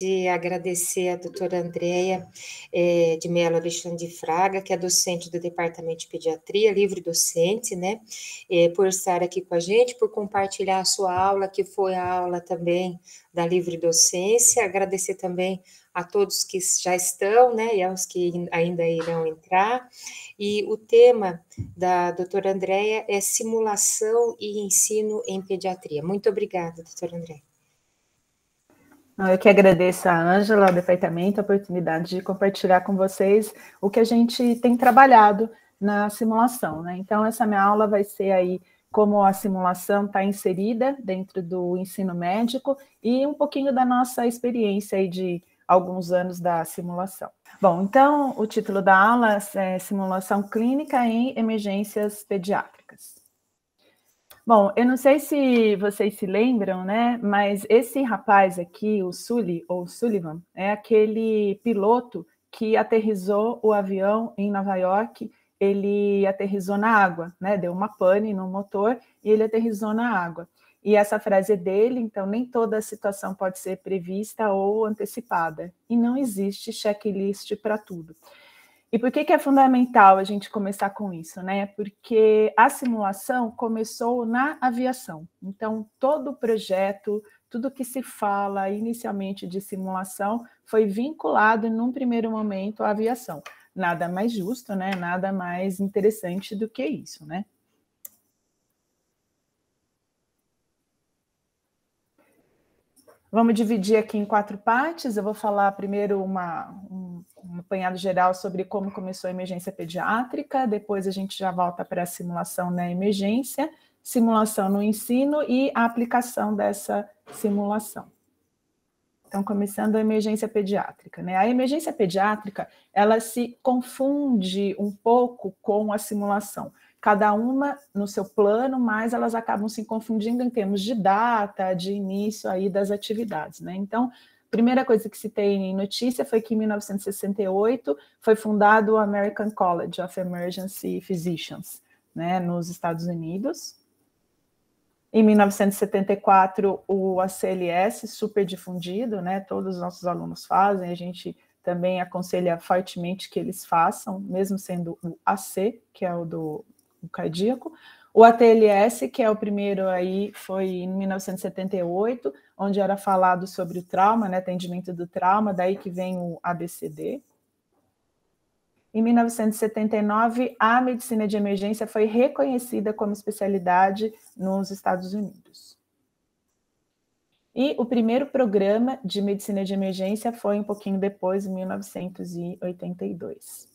de agradecer a doutora Andréia de Mello Alexandre de Fraga, que é docente do Departamento de Pediatria, livre docente, né, por estar aqui com a gente, por compartilhar a sua aula, que foi a aula também da livre docência. Agradecer também a todos que já estão, né, e aos que ainda irão entrar. E o tema da doutora Andréia é simulação e ensino em pediatria. Muito obrigada, doutora Andréia. Eu que agradeço a Ângela, ao departamento, a oportunidade de compartilhar com vocês o que a gente tem trabalhado na simulação, né? Então, essa minha aula vai ser aí como a simulação está inserida dentro do ensino médico e um pouquinho da nossa experiência aí de alguns anos da simulação. Bom, então, o título da aula é Simulação Clínica em Emergências Pediátricas. Bom, eu não sei se vocês se lembram, né? Mas esse rapaz aqui, o Sully, ou Sullivan, é aquele piloto que aterrissou o avião em Nova York. Ele aterrissou na água, né? Deu uma pane no motor e ele aterrissou na água. E essa frase é dele, então nem toda situação pode ser prevista ou antecipada. E não existe checklist para tudo. E por que é fundamental a gente começar com isso, né? Porque a simulação começou na aviação. Então, todo o projeto, tudo que se fala inicialmente de simulação foi vinculado, num primeiro momento, à aviação. Nada mais justo, né? Nada mais interessante do que isso, né? Vamos dividir aqui em 4 partes. Eu vou falar primeiro um apanhado geral sobre como começou a emergência pediátrica, depois a gente já volta para a simulação na emergência, simulação no ensino e a aplicação dessa simulação. Então, começando a emergência pediátrica, né? A emergência pediátrica, ela se confunde um pouco com a simulação. Cada uma no seu plano, mas elas acabam se confundindo em termos de data, de início aí das atividades, né? Então, a primeira coisa que se tem em notícia foi que em 1968 foi fundado o American College of Emergency Physicians, né, nos Estados Unidos. Em 1974, o ACLS, super difundido, né? Todos os nossos alunos fazem, a gente também aconselha fortemente que eles façam, mesmo sendo o AC, que é o do cardíaco. O ATLS, que é o primeiro aí, foi em 1978, onde era falado sobre o trauma, né? Atendimento do trauma, daí que vem o ABCD. Em 1979, a medicina de emergência foi reconhecida como especialidade nos Estados Unidos. E o primeiro programa de medicina de emergência foi um pouquinho depois, em 1982.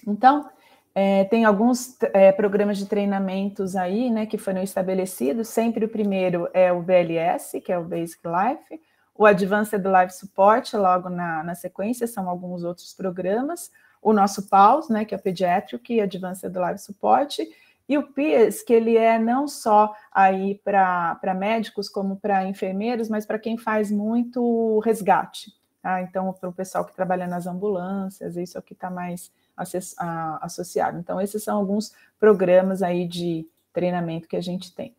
Então, tem alguns programas de treinamentos aí, né, que foram estabelecidos. Sempre o primeiro é o BLS, que é o Basic Life, o Advanced Life Support, logo na sequência, são alguns outros programas. O nosso PALS, né, que é o Pediatric Advanced Life Support, e o PIAS, que ele é não só aí para médicos como para enfermeiros, mas para quem faz muito resgate, tá? Então, para o pessoal que trabalha nas ambulâncias, isso é o que está mais associado. Então, esses são alguns programas aí de treinamento que a gente tem.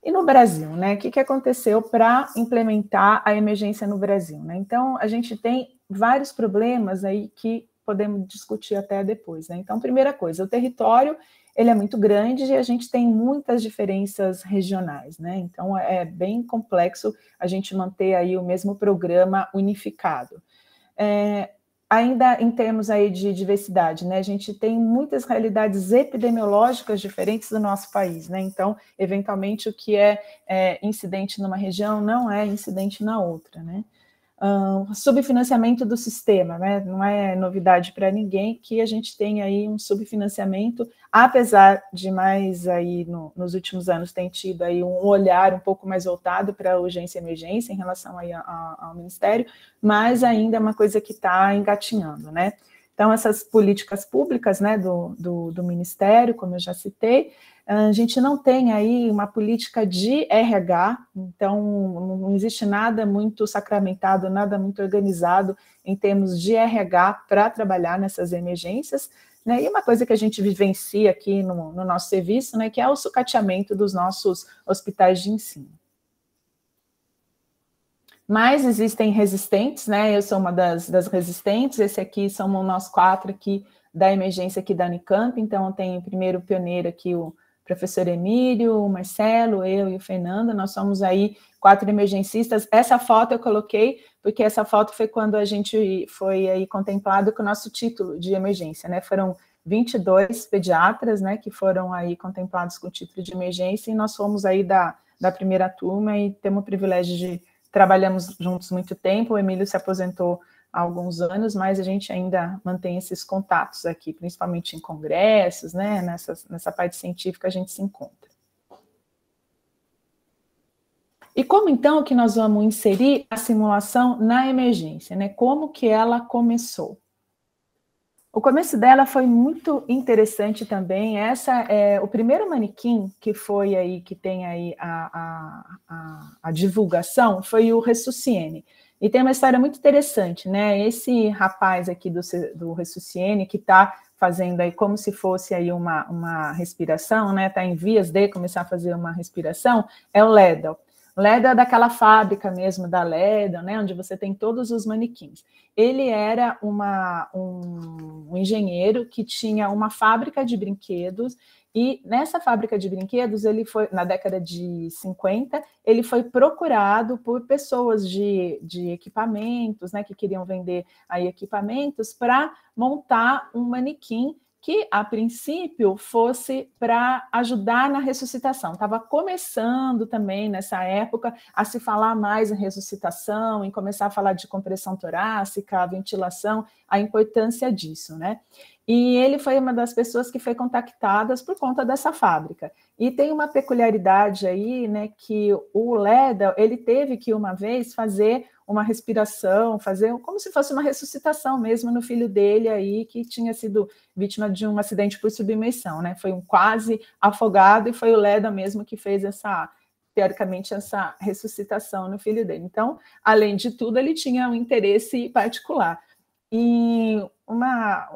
E no Brasil, né? O que aconteceu para implementar a emergência no Brasil, né? Então, a gente tem vários problemas aí que podemos discutir até depois, né? Então, primeira coisa, o território, ele é muito grande e a gente tem muitas diferenças regionais, né? Então, é bem complexo a gente manter aí o mesmo programa unificado. Ainda em termos aí de diversidade, né? A gente tem muitas realidades epidemiológicas diferentes do nosso país, né? Então, eventualmente, o que é incidente numa região não é incidente na outra, né? Subfinanciamento do sistema, né? Não é novidade para ninguém que a gente tem aí um subfinanciamento, apesar de mais aí nos últimos anos tem tido aí um olhar um pouco mais voltado para a urgência e emergência em relação aí ao Ministério, mas ainda é uma coisa que está engatinhando, né? Então, essas políticas públicas, né, do Ministério, como eu já citei, a gente não tem aí uma política de RH, então não existe nada muito sacramentado, nada muito organizado em termos de RH para trabalhar nessas emergências, né? E uma coisa que a gente vivencia aqui no nosso serviço, né, que é o sucateamento dos nossos hospitais de ensino. mas existem resistentes, né? Eu sou uma das resistentes, esse aqui somos nós 4 aqui da emergência aqui da Unicamp, então tem o primeiro pioneiro aqui, o professor Emílio, o Marcelo, eu e o Fernando, nós somos aí 4 emergencistas. Essa foto eu coloquei, porque essa foto foi quando a gente foi aí contemplado com o nosso título de emergência, né? Foram 22 pediatras, né, que foram aí contemplados com o título de emergência, e nós fomos aí da primeira turma e temos o privilégio de trabalhamos juntos muito tempo. O Emílio se aposentou há alguns anos, mas a gente ainda mantém esses contatos aqui, principalmente em congressos, né, nessa parte científica a gente se encontra. E como então que nós vamos inserir a simulação na emergência, né? Como que ela começou? O começo dela foi muito interessante também. Essa é o primeiro manequim que foi aí, que tem aí a divulgação, foi o Ressusciene. E tem uma história muito interessante, né? Esse rapaz aqui do Ressusciene, que está fazendo aí como se fosse aí uma respiração, né? Está em vias de começar a fazer uma respiração, é o Ledel. Ledel é daquela fábrica mesmo da Ledel, né? Onde você tem todos os manequins. Ele era um engenheiro que tinha uma fábrica de brinquedos, e nessa fábrica de brinquedos, ele foi, na década de 50, ele foi procurado por pessoas de equipamentos, né, que queriam vender aí equipamentos para montar um manequim que, a princípio, fosse para ajudar na ressuscitação. Estava começando também, nessa época, a se falar mais em ressuscitação, em começar a falar de compressão torácica, ventilação, a importância disso, né? E ele foi uma das pessoas que foi contactadas por conta dessa fábrica. E tem uma peculiaridade aí, né, que o Ledel, ele teve que uma vez fazer uma respiração, fazer como se fosse uma ressuscitação mesmo no filho dele aí, que tinha sido vítima de um acidente por submersão, né? Foi um quase afogado, e foi o Ledel mesmo que fez teoricamente, essa ressuscitação no filho dele. Então, além de tudo, ele tinha um interesse particular. E uma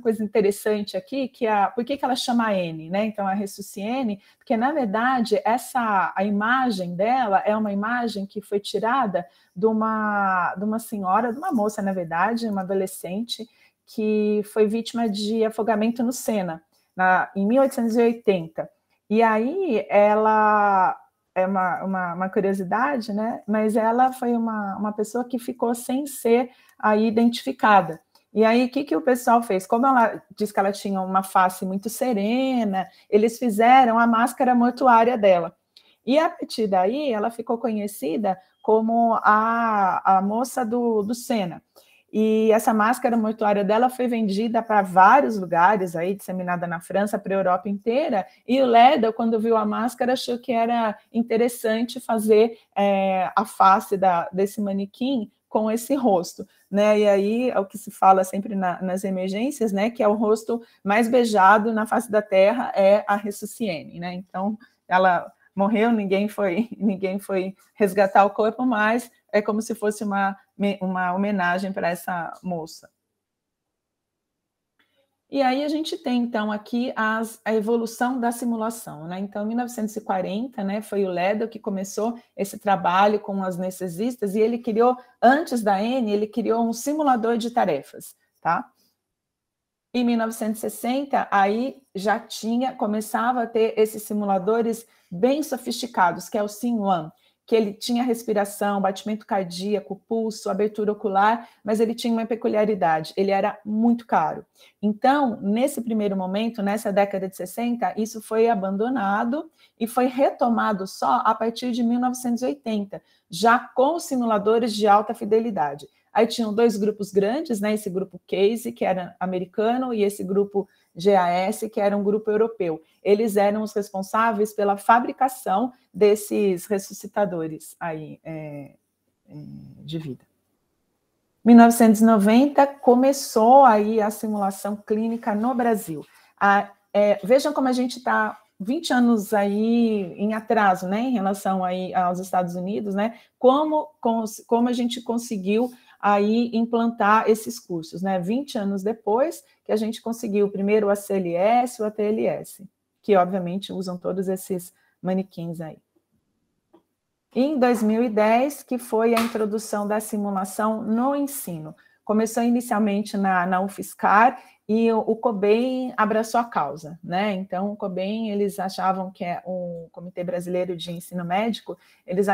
coisa interessante aqui, por que ela chama N, né? Então, a Ressusciene, porque, na verdade, a imagem dela é uma imagem que foi tirada de uma senhora, de uma moça, na verdade, uma adolescente, que foi vítima de afogamento no Sena, em 1880. E aí, ela é uma curiosidade, né? Mas ela foi uma pessoa que ficou sem ser aí identificada. E aí, o que o pessoal fez? Como ela diz que ela tinha uma face muito serena, eles fizeram a máscara mortuária dela. E a partir daí, ela ficou conhecida como a moça do Sena. E essa máscara mortuária dela foi vendida para vários lugares, aí, disseminada na França, para a Europa inteira, e o Ledel, quando viu a máscara, achou que era interessante fazer a face desse manequim com esse rosto, né? E aí é o que se fala sempre nas emergências, né? Que é o rosto mais beijado na face da Terra, é a Ressusciene, né? Então, ela morreu, ninguém foi resgatar o corpo, mas é como se fosse uma homenagem para essa moça. E aí a gente tem, então, aqui a evolução da simulação, né? Então, em 1940, né, foi o Ledel que começou esse trabalho com as anestesistas, e ele criou, antes da N, ele criou um simulador de tarefas, tá? Em 1960, aí já começava a ter esses simuladores bem sofisticados, que é o SIM-1, que ele tinha respiração, batimento cardíaco, pulso, abertura ocular, mas ele tinha uma peculiaridade, ele era muito caro. Então, nesse primeiro momento, nessa década de 60, isso foi abandonado e foi retomado só a partir de 1980, já com os simuladores de alta fidelidade. Aí tinham 2 grupos grandes, né? Esse grupo CASE, que era americano, e esse grupo GAS, que era um grupo europeu. Eles eram os responsáveis pela fabricação desses ressuscitadores aí, de vida. Em 1990, começou aí a simulação clínica no Brasil. Vejam como a gente está 20 anos aí em atraso, né, em relação aí aos Estados Unidos, né, como a gente conseguiu aí implantar esses cursos, né, 20 anos depois que a gente conseguiu primeiro o ACLS e o ATLS, que obviamente usam todos esses manequins aí. E em 2010, que foi a introdução da simulação no ensino. Começou inicialmente na UFSCar, e o COBEM abraçou a causa, né? Então, o COBEM, eles achavam que é o Comitê Brasileiro de Ensino Médico, eles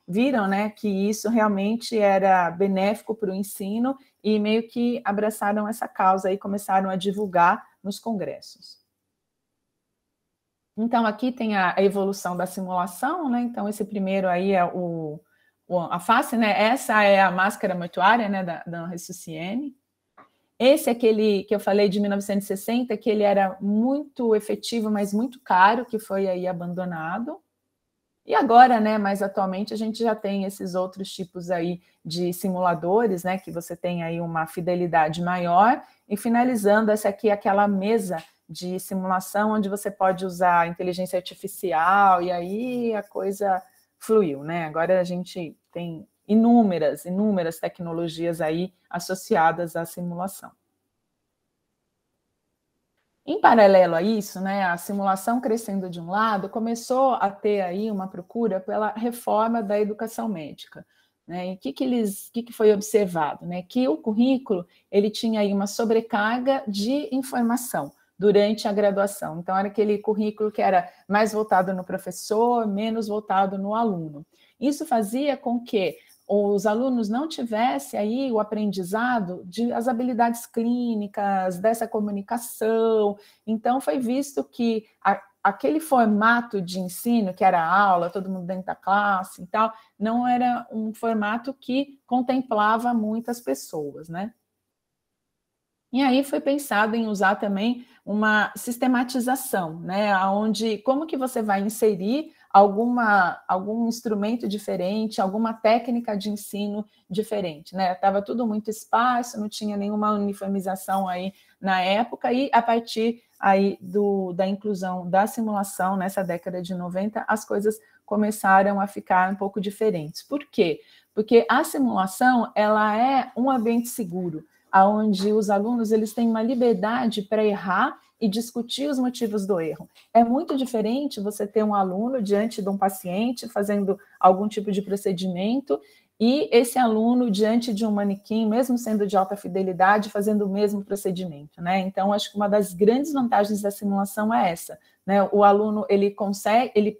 viram, né, que isso realmente era benéfico para o ensino e meio que abraçaram essa causa e começaram a divulgar nos congressos. Então, aqui tem a evolução da simulação, né? Então, esse primeiro aí é a face, né? Essa é a máscara mortuária, né, da Ressusciene. Esse é aquele que eu falei de 1960, que ele era muito efetivo, mas muito caro, que foi aí abandonado. E agora, né, mais atualmente, a gente já tem esses outros tipos aí de simuladores, né, que você tem aí uma fidelidade maior. E finalizando, essa aqui é aquela mesa de simulação onde você pode usar inteligência artificial, e aí a coisa fluiu, né? Agora a gente tem inúmeras tecnologias aí associadas à simulação. Em paralelo a isso, né, a simulação crescendo de um lado, começou a ter aí uma procura pela reforma da educação médica, né? E o que foi observado, né? Que o currículo ele tinha aí uma sobrecarga de informação durante a graduação. Então, era aquele currículo que era mais voltado no professor, menos voltado no aluno. Isso fazia com que os alunos não tivessem aí o aprendizado das habilidades clínicas, dessa comunicação. Então, foi visto que aquele formato de ensino, que era aula, todo mundo dentro da classe e tal, não era um formato que contemplava muitas pessoas, né? E aí foi pensado em usar também uma sistematização, né? Onde, como que você vai inserir algum instrumento diferente, alguma técnica de ensino diferente, né? Estava tudo muito esparso, não tinha nenhuma uniformização aí na época, e a partir aí da inclusão da simulação, nessa década de 90, as coisas começaram a ficar um pouco diferentes. Por quê? Porque a simulação, ela é um ambiente seguro, onde os alunos eles têm uma liberdade para errar e discutir os motivos do erro. É muito diferente você ter um aluno diante de um paciente fazendo algum tipo de procedimento e esse aluno diante de um manequim, mesmo sendo de alta fidelidade, fazendo o mesmo procedimento, né? Então, acho que uma das grandes vantagens da simulação é essa, né? O aluno, ele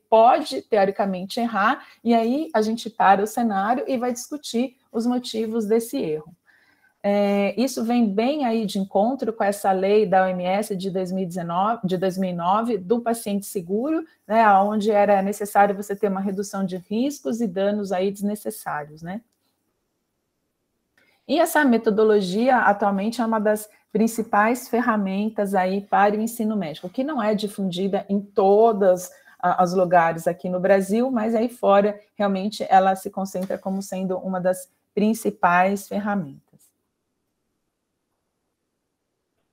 pode, teoricamente, errar, e aí a gente para o cenário e vai discutir os motivos desse erro. Isso vem bem aí de encontro com essa lei da OMS de 2009, do paciente seguro, né, onde era necessário você ter uma redução de riscos e danos aí desnecessários, né? E essa metodologia, atualmente, é uma das principais ferramentas aí para o ensino médico, que não é difundida em todos os lugares aqui no Brasil, mas aí fora, realmente, ela se concentra como sendo uma das principais ferramentas.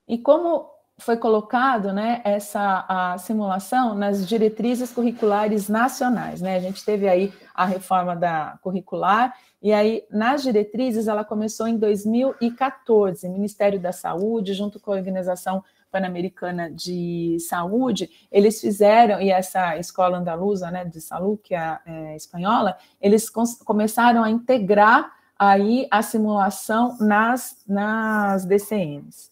E como foi colocado, né, a simulação nas diretrizes curriculares nacionais, né? A gente teve aí a reforma da curricular, e aí nas diretrizes ela começou em 2014, Ministério da Saúde, junto com a Organização Pan-Americana de Saúde, eles fizeram, e essa escola andaluza, né, de saúde, que é espanhola, eles começaram a integrar aí a simulação nas DCMs.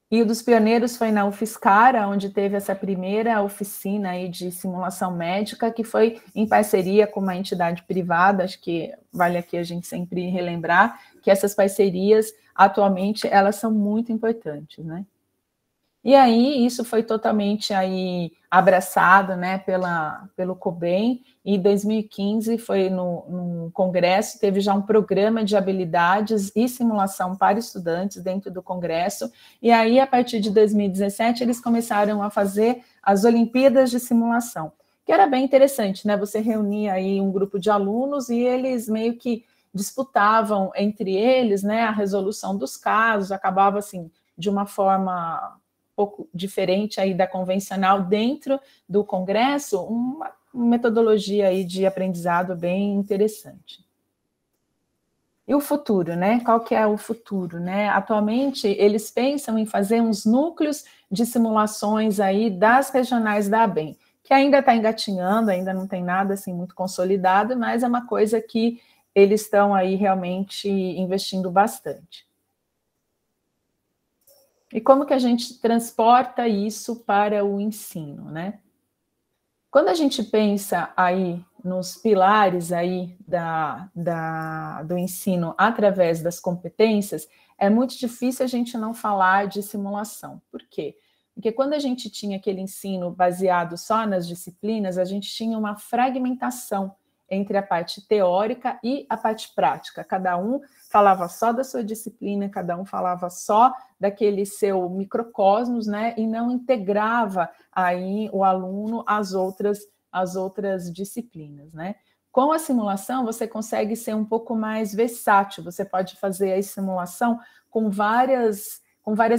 E um dos pioneiros foi na UFSCar, onde teve essa primeira oficina aí de simulação médica, que foi em parceria com uma entidade privada. Acho que vale aqui a gente sempre relembrar que essas parcerias, atualmente, elas são muito importantes, né? E aí, isso foi totalmente aí abraçado, né, pelo COBEM, e em 2015 foi no Congresso, teve já um programa de habilidades e simulação para estudantes dentro do Congresso, e aí, a partir de 2017, eles começaram a fazer as Olimpíadas de Simulação, que era bem interessante, né, você reunia aí um grupo de alunos e eles meio que disputavam entre eles, né, a resolução dos casos, acabava assim, de uma forma pouco diferente aí da convencional dentro do Congresso, uma metodologia aí de aprendizado bem interessante. E o futuro, né? Qual que é o futuro, né? Atualmente, eles pensam em fazer uns núcleos de simulações aí das regionais da ABEM, que ainda está engatinhando, ainda não tem nada assim muito consolidado, mas é uma coisa que eles estão aí realmente investindo bastante. E como que a gente transporta isso para o ensino, né? Quando a gente pensa aí nos pilares aí do ensino através das competências, é muito difícil a gente não falar de simulação. Por quê? Porque quando a gente tinha aquele ensino baseado só nas disciplinas, a gente tinha uma fragmentação entre a parte teórica e a parte prática. Cada um falava só da sua disciplina, cada um falava só daquele seu microcosmos, né? E não integrava aí o aluno às outras disciplinas, né? Com a simulação, você consegue ser um pouco mais versátil, você pode fazer a simulação com várias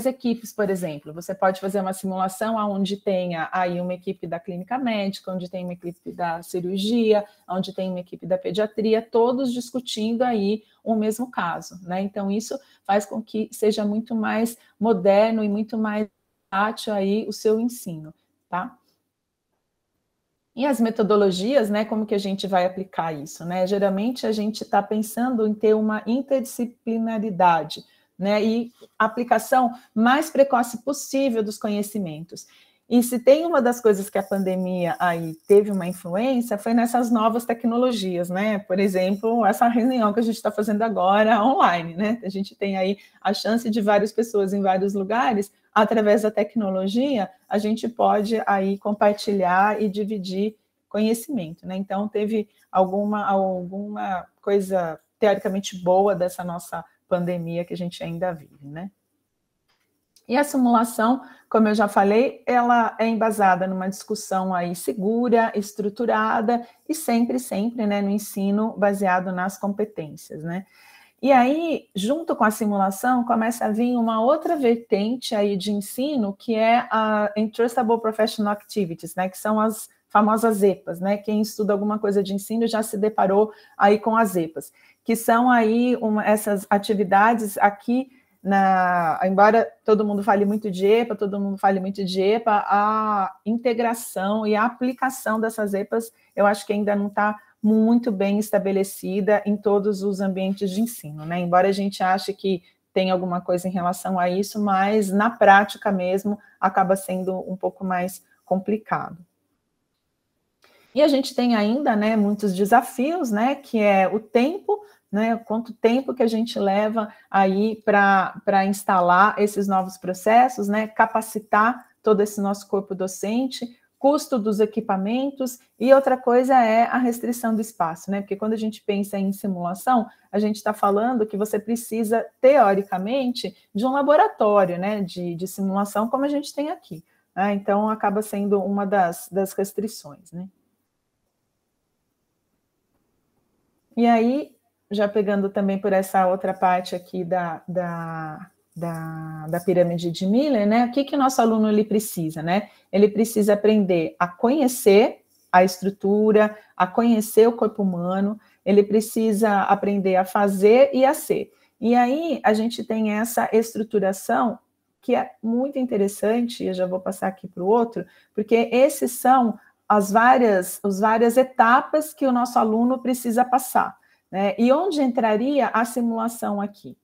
equipes, por exemplo. Você pode fazer uma simulação onde tenha aí uma equipe da clínica médica, onde tem uma equipe da cirurgia, onde tem uma equipe da pediatria, todos discutindo aí o mesmo caso, né? Então, isso faz com que seja muito mais moderno e muito mais versátil aí o seu ensino, tá? E as metodologias, né? Como que a gente vai aplicar isso, né? Geralmente a gente está pensando em ter uma interdisciplinaridade, né, e aplicação mais precoce possível dos conhecimentos. E se tem uma das coisas que a pandemia aí teve uma influência, foi nessas novas tecnologias, né? Por exemplo, essa reunião que a gente está fazendo agora online, né? A gente tem aí a chance de várias pessoas em vários lugares, através da tecnologia, a gente pode aí compartilhar e dividir conhecimento, né? Então, teve alguma coisa teoricamente boa dessa nossa pandemia que a gente ainda vive, né? E a simulação, como eu já falei, ela é embasada numa discussão aí segura, estruturada e sempre, né, no ensino baseado nas competências, né? E aí, junto com a simulação, começa a vir uma outra vertente aí de ensino, que é a Entrustable Professional Activities, né, que são as famosas EPAs, né? Quem estuda alguma coisa de ensino já se deparou aí com as EPAs, que são aí essas atividades aqui, embora todo mundo fale muito de EPA, a integração e a aplicação dessas EPAs, eu acho que ainda não está muito bem estabelecida em todos os ambientes de ensino, né? Embora a gente ache que tem alguma coisa em relação a isso, mas na prática mesmo acaba sendo um pouco mais complicado. E a gente tem ainda, né, muitos desafios, né, que é o tempo, né, quanto tempo que a gente leva aí para instalar esses novos processos, né, capacitar todo esse nosso corpo docente, custo dos equipamentos, e outra coisa é a restrição do espaço, né, porque quando a gente pensa em simulação, a gente está falando que você precisa, teoricamente, de um laboratório, né, de simulação, como a gente tem aqui, né, então acaba sendo uma das restrições, né. E aí, já pegando também por essa outra parte aqui da pirâmide de Miller, né? O que o nosso aluno ele precisa, né? Ele precisa aprender a conhecer a estrutura, a conhecer o corpo humano, ele precisa aprender a fazer e a ser. E aí, a gente tem essa estruturação que é muito interessante, eu já vou passar aqui para o outro, porque esses são as várias etapas que o nosso aluno precisa passar, né? E onde entraria a simulação aqui?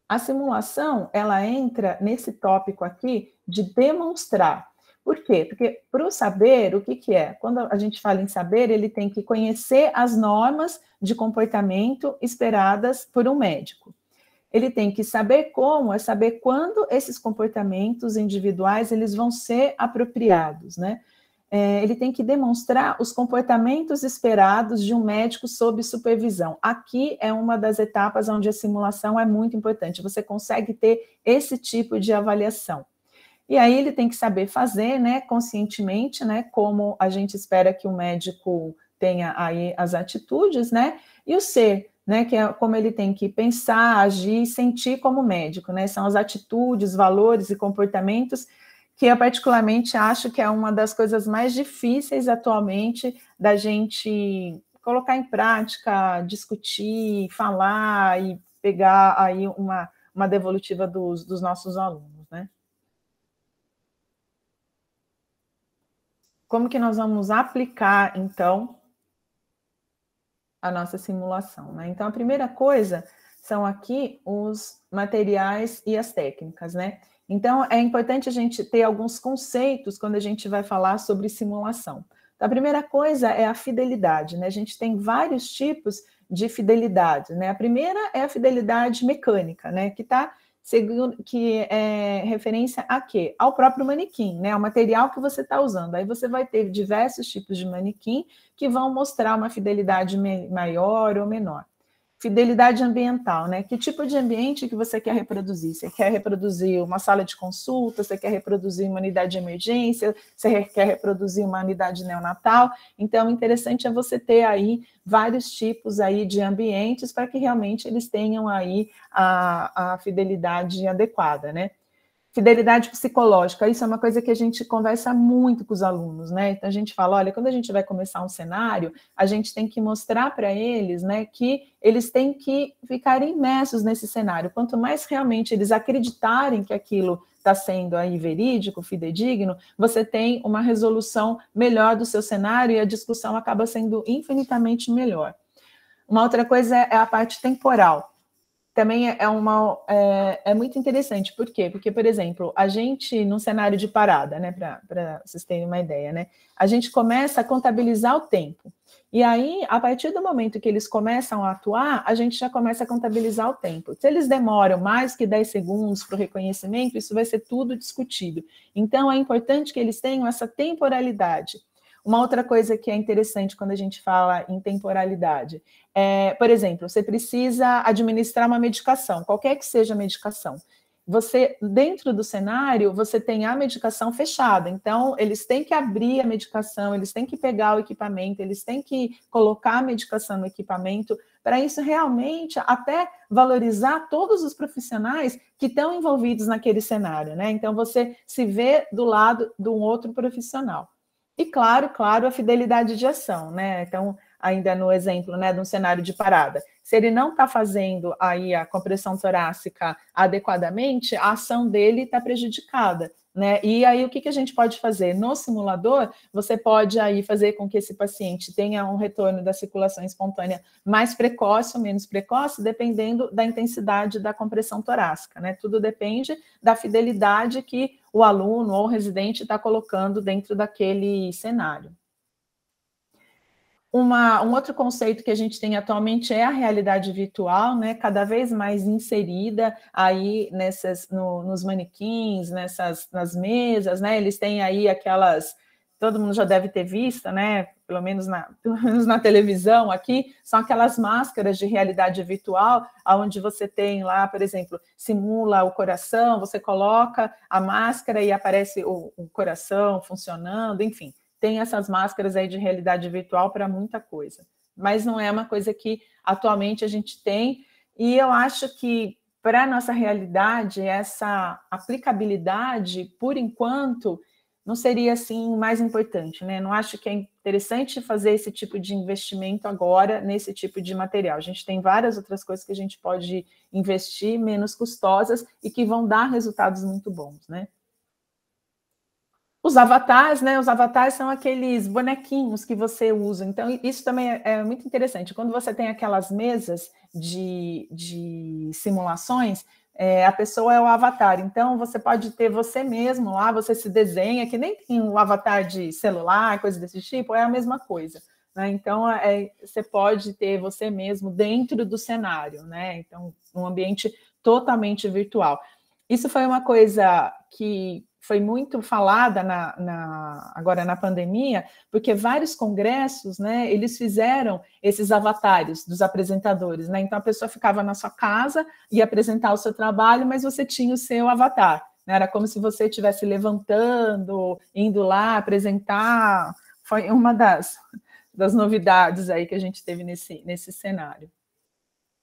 A simulação, ela entra nesse tópico aqui de demonstrar. Por quê? Porque para o saber, o que é? Quando a gente fala em saber, ele tem que conhecer as normas de comportamento esperadas por um médico. Ele tem que saber como, é saber quando esses comportamentos individuais eles vão ser apropriados, né? Ele tem que demonstrar os comportamentos esperados de um médico sob supervisão. Aqui é uma das etapas onde a simulação é muito importante. Você consegue ter esse tipo de avaliação. E aí ele tem que saber fazer, né, conscientemente, né, como a gente espera que o médico tenha aí as atitudes, né, e o ser, né, que é como ele tem que pensar, agir, sentir como médico, né, são as atitudes, valores e comportamentos que eu particularmente acho que é uma das coisas mais difíceis atualmente da gente colocar em prática, discutir, falar e pegar aí uma devolutiva dos nossos alunos, né? como que nós vamos aplicar, então, a nossa simulação, né? Então, a primeira coisa são aqui os materiais e as técnicas, né? Então, é importante a gente ter alguns conceitos quando a gente vai falar sobre simulação. Então, a primeira coisa é a fidelidade, né? A gente tem vários tipos de fidelidade, né? A primeira é a fidelidade mecânica, né? Que é referência a quê? Ao próprio manequim, né? Ao material que você está usando. Aí você vai ter diversos tipos de manequim que vão mostrar uma fidelidade maior ou menor. Fidelidade ambiental, né? Que tipo de ambiente que você quer reproduzir? Você quer reproduzir uma sala de consulta? Você quer reproduzir uma unidade de emergência? Você quer reproduzir uma unidade neonatal? Então, o interessante é você ter aí vários tipos aí de ambientes para que realmente eles tenham aí a fidelidade adequada, né? Fidelidade psicológica, isso é uma coisa que a gente conversa muito com os alunos, né? Então a gente fala, olha, quando a gente vai começar um cenário, a gente tem que mostrar para eles, né, que eles têm que ficar imersos nesse cenário. Quanto mais realmente eles acreditarem que aquilo está sendo aí verídico, fidedigno, você tem uma resolução melhor do seu cenário e a discussão acaba sendo infinitamente melhor. Uma outra coisa é a parte temporal. Também é muito interessante. Por quê? Porque, por exemplo, a gente, num cenário de parada, né, para vocês terem uma ideia, né, a gente começa a contabilizar o tempo. E aí, a partir do momento que eles começam a atuar, a gente já começa a contabilizar o tempo. Se eles demoram mais que 10 segundos para o reconhecimento, isso vai ser tudo discutido. Então, é importante que eles tenham essa temporalidade. Uma outra coisa que é interessante quando a gente fala em temporalidade por exemplo, você precisa administrar uma medicação, qualquer que seja a medicação. Você, dentro do cenário, você tem a medicação fechada, então eles têm que abrir a medicação, eles têm que pegar o equipamento, eles têm que colocar a medicação no equipamento, para isso realmente até valorizar todos os profissionais que estão envolvidos naquele cenário, né? Então você se vê do lado de um outro profissional. E claro, a fidelidade de ação, né? Então, ainda no exemplo, né, de um cenário de parada, se ele não está fazendo aí a compressão torácica adequadamente, a ação dele está prejudicada, né? E aí o que a gente pode fazer? No simulador, você pode aí fazer com que esse paciente tenha um retorno da circulação espontânea mais precoce ou menos precoce, dependendo da intensidade da compressão torácica, né? Tudo depende da fidelidade que o aluno ou o residente está colocando dentro daquele cenário. Um outro conceito que a gente tem atualmente é a realidade virtual, né? Cada vez mais inserida aí nos manequins, nas mesas, né? Eles têm aí aquelas, todo mundo já deve ter visto, né? Pelo menos na televisão aqui, são aquelas máscaras de realidade virtual, onde você tem lá, por exemplo, simula o coração, você coloca a máscara e aparece o coração funcionando, enfim. Tem essas máscaras aí de realidade virtual para muita coisa, mas não é uma coisa que atualmente a gente tem, e eu acho que para a nossa realidade, essa aplicabilidade, por enquanto, não seria assim mais importante, né? Não acho que é interessante fazer esse tipo de investimento agora nesse tipo de material. A gente tem várias outras coisas que a gente pode investir menos custosas e que vão dar resultados muito bons, né? Os avatares, né? Os avatares são aqueles bonequinhos que você usa. Então, isso também é muito interessante. Quando você tem aquelas mesas de simulações, a pessoa é o avatar. Então, você pode ter você mesmo lá, você se desenha, que nem tem um avatar de celular, coisa desse tipo, é a mesma coisa, né? Então, você pode ter você mesmo dentro do cenário, né? Então, um ambiente totalmente virtual. Isso foi uma coisa que foi muito falada agora na pandemia, porque vários congressos, né, eles fizeram esses avatares dos apresentadores, né? Então a pessoa ficava na sua casa, ia apresentar o seu trabalho, mas você tinha o seu avatar, né? Era como se você estivesse levantando, indo lá apresentar. Foi uma das novidades aí que a gente teve nesse cenário.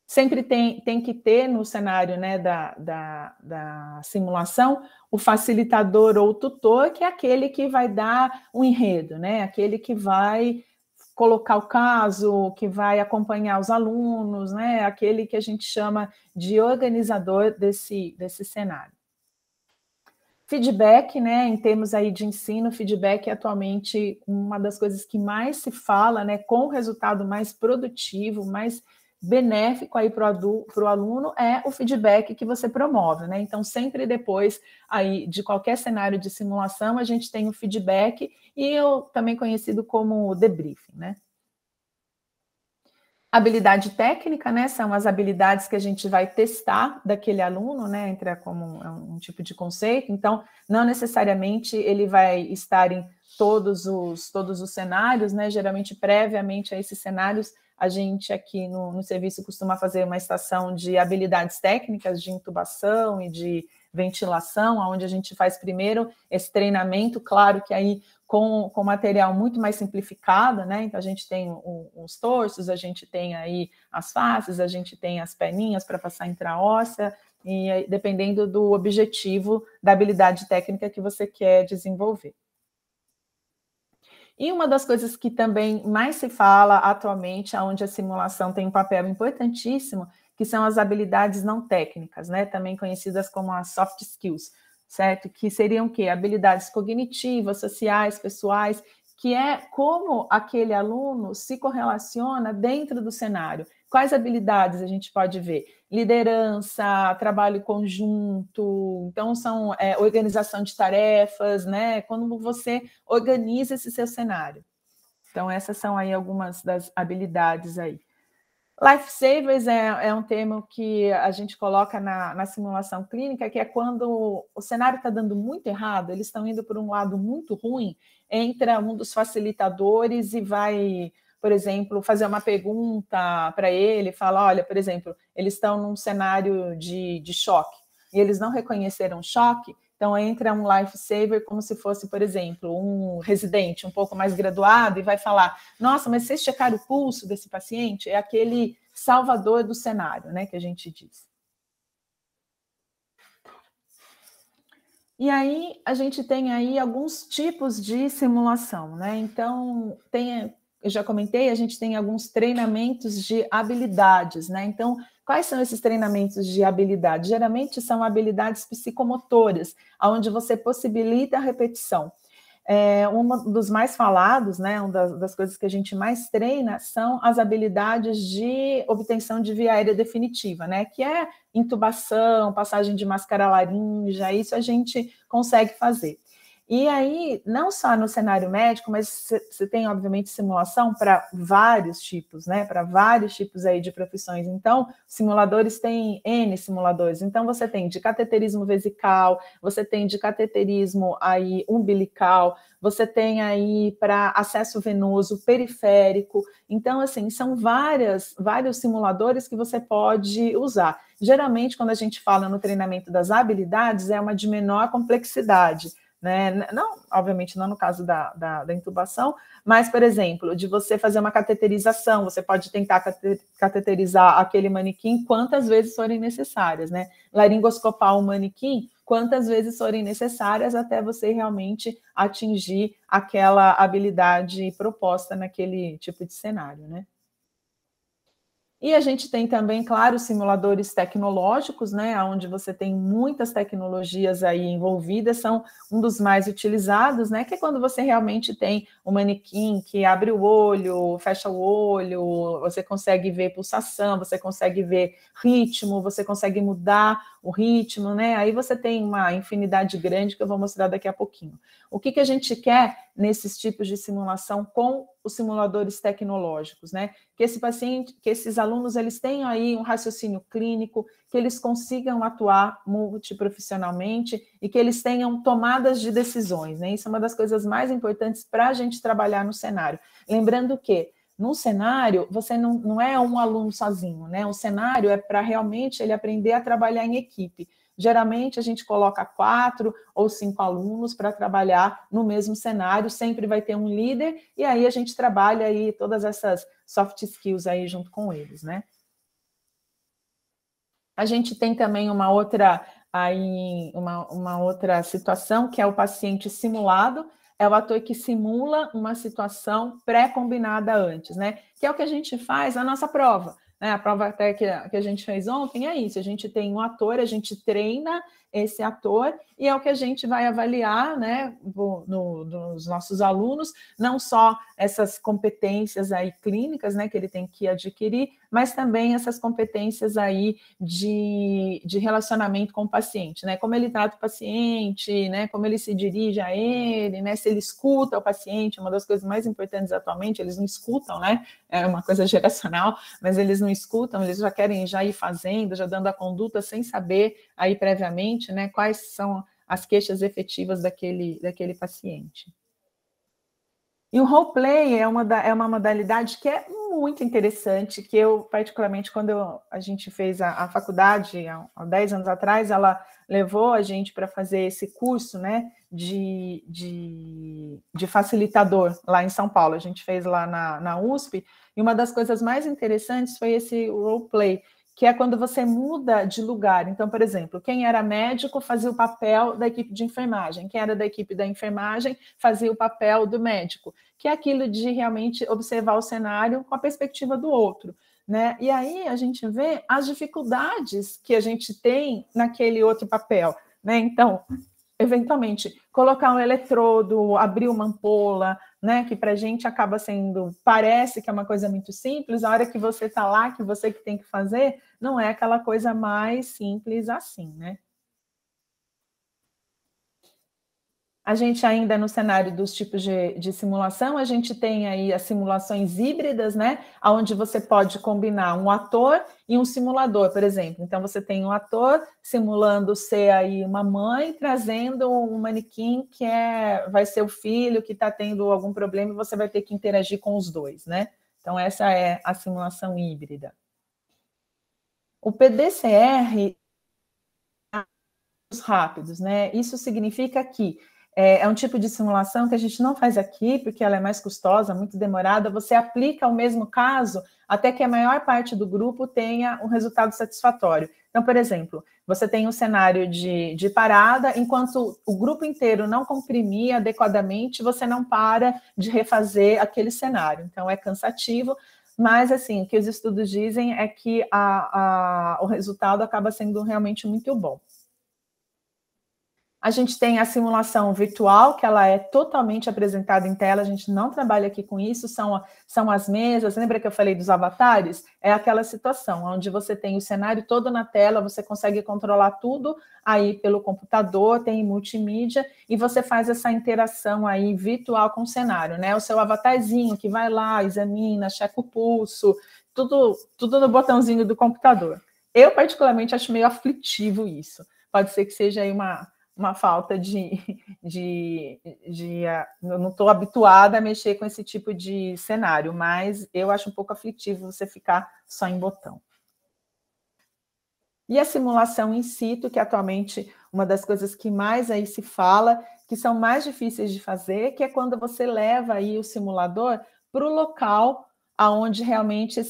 Sempre tem que ter no cenário, né, da simulação o facilitador ou o tutor, que é aquele que vai dar um enredo, né? Aquele que vai colocar o caso, que vai acompanhar os alunos, né? Aquele que a gente chama de organizador desse cenário. Feedback, né, em termos aí de ensino, feedback é atualmente uma das coisas que mais se fala, né, com o resultado mais produtivo, mais benéfico aí para o aluno é o feedback que você promove, né? Então, sempre depois aí de qualquer cenário de simulação, a gente tem o feedback e também conhecido como debriefing, né? Habilidade técnica, né? São as habilidades que a gente vai testar daquele aluno, né? Entra como um tipo de conceito. Então, não necessariamente ele vai estar em todos os cenários, né? Geralmente, previamente a esses cenários, a gente aqui no serviço costuma fazer uma estação de habilidades técnicas de intubação e de ventilação, onde a gente faz primeiro esse treinamento, claro que aí com material muito mais simplificado, né? Então, a gente tem os torsos, a gente tem aí as faces, a gente tem as perninhas para passar intraóssea, e dependendo do objetivo da habilidade técnica que você quer desenvolver. E uma das coisas que também mais se fala atualmente, onde a simulação tem um papel importantíssimo, que são as habilidades não técnicas, né? Também conhecidas como as soft skills, certo? Que seriam o quê? Habilidades cognitivas, sociais, pessoais, que é como aquele aluno se correlaciona dentro do cenário. Quais habilidades a gente pode ver? Liderança, trabalho conjunto, então são organização de tarefas, né? Quando você organiza esse seu cenário. Então, essas são aí algumas das habilidades aí. Lifesavers é um termo que a gente coloca na simulação clínica, que é quando o cenário está dando muito errado, eles estão indo por um lado muito ruim, entra um dos facilitadores e vai, por exemplo, fazer uma pergunta para ele, fala, olha, por exemplo, eles estão num cenário de choque, e eles não reconheceram choque, então entra um lifesaver como se fosse, por exemplo, um residente um pouco mais graduado e vai falar, nossa, mas vocês checaram o pulso desse paciente? É aquele salvador do cenário, né, que a gente diz. E aí, a gente tem aí alguns tipos de simulação, né? Então, eu já comentei, a gente tem alguns treinamentos de habilidades, né? Então, quais são esses treinamentos de habilidade? Geralmente são habilidades psicomotoras, onde você possibilita a repetição. Um dos mais falados, né, uma das coisas que a gente mais treina são as habilidades de obtenção de via aérea definitiva, né, que é intubação, passagem de máscara laríngea, isso a gente consegue fazer. E aí, não só no cenário médico, mas você tem, obviamente, simulação para vários tipos, né? Para vários tipos aí de profissões. Então, simuladores têm N simuladores. Então, você tem de cateterismo vesical, você tem de cateterismo aí umbilical, você tem aí para acesso venoso periférico. Então, assim, são vários simuladores que você pode usar. Geralmente, quando a gente fala no treinamento das habilidades, é uma de menor complexidade. Né? Não, obviamente não no caso da intubação, mas, por exemplo, de você fazer uma cateterização, você pode tentar cateterizar aquele manequim quantas vezes forem necessárias, né? Laringoscopar um manequim quantas vezes forem necessárias até você realmente atingir aquela habilidade proposta naquele tipo de cenário, né? E a gente tem também, claro, simuladores tecnológicos, né, onde você tem muitas tecnologias aí envolvidas, são um dos mais utilizados, né, que é quando você realmente tem um manequim que abre o olho, fecha o olho, você consegue ver pulsação, você consegue ver ritmo, você consegue mudar o ritmo, né, aí você tem uma infinidade grande que eu vou mostrar daqui a pouquinho. O que a gente quer nesses tipos de simulação com os simuladores tecnológicos, né? Que esses alunos, eles tenham aí um raciocínio clínico, que eles consigam atuar multiprofissionalmente e que eles tenham tomadas de decisões, né? Isso é uma das coisas mais importantes para a gente trabalhar no cenário. Lembrando que no cenário, você não é um aluno sozinho, né? O cenário é para realmente ele aprender a trabalhar em equipe. Geralmente, a gente coloca 4 ou 5 alunos para trabalhar no mesmo cenário, sempre vai ter um líder, e aí a gente trabalha aí todas essas soft skills aí junto com eles, né? A gente tem também uma outra situação, que é o paciente simulado, é o ator que simula uma situação pré-combinada antes, né? Que é o que a gente faz na nossa prova. né? A prova até que a gente fez ontem é isso, a gente tem um ator, a gente treina esse ator, e é o que a gente vai avaliar, né, nos nossos alunos, não só essas competências aí clínicas, né, que ele tem que adquirir, mas também essas competências aí de relacionamento com o paciente, né, como ele trata o paciente, né, como ele se dirige a ele, né, se ele escuta o paciente, uma das coisas mais importantes atualmente, eles não escutam, né, é uma coisa geracional, mas eles não escutam, eles já querem já ir fazendo, já dando a conduta sem saber aí previamente, né, quais são as queixas efetivas daquele paciente. E o roleplay é uma modalidade que é muito interessante, que eu, particularmente, quando a gente fez a faculdade, há 10 anos atrás, ela levou a gente para fazer esse curso, né, de facilitador lá em São Paulo. A gente fez lá na USP, e uma das coisas mais interessantes foi esse roleplay, que é quando você muda de lugar. Então, por exemplo, quem era médico fazia o papel da equipe de enfermagem, quem era da equipe da enfermagem fazia o papel do médico, que é aquilo de realmente observar o cenário com a perspectiva do outro, né? E aí a gente vê as dificuldades que a gente tem naquele outro papel, né? Então, eventualmente, colocar um eletrodo, abrir uma ampola, né, que para a gente acaba sendo, parece que é uma coisa muito simples, a hora que você está lá, que você que tem que fazer, não é aquela coisa mais simples assim, né? A gente ainda no cenário dos tipos de simulação, a gente tem aí as simulações híbridas, né? Onde você pode combinar um ator e um simulador, por exemplo. Então, você tem um ator simulando ser aí uma mãe, trazendo um manequim que vai ser o filho que está tendo algum problema e você vai ter que interagir com os dois, né? Então, essa é a simulação híbrida. O PDCR rápidos, né? Isso significa que é um tipo de simulação que a gente não faz aqui, porque ela é mais custosa, muito demorada. Você aplica o mesmo caso até que a maior parte do grupo tenha um resultado satisfatório. Então, por exemplo, você tem um cenário de parada, enquanto o grupo inteiro não comprimir adequadamente, você não para de refazer aquele cenário. Então, é cansativo, mas, assim, o que os estudos dizem é que o resultado acaba sendo realmente muito bom. A gente tem a simulação virtual, que ela é totalmente apresentada em tela, a gente não trabalha aqui com isso, são as mesas, lembra que eu falei dos avatares? É aquela situação onde você tem o cenário todo na tela, você consegue controlar tudo aí pelo computador, tem multimídia, e você faz essa interação aí virtual com o cenário, né? O seu avatarzinho que vai lá, examina, checa o pulso, tudo no botãozinho do computador. Eu, particularmente, acho meio aflitivo isso. Pode ser que seja aí uma falta eu não estou habituada a mexer com esse tipo de cenário, mas eu acho um pouco aflitivo você ficar só em botão. E a simulação in situ, que atualmente uma das coisas que mais aí se fala, que são mais difíceis de fazer, que é quando você leva aí o simulador para o local aonde realmente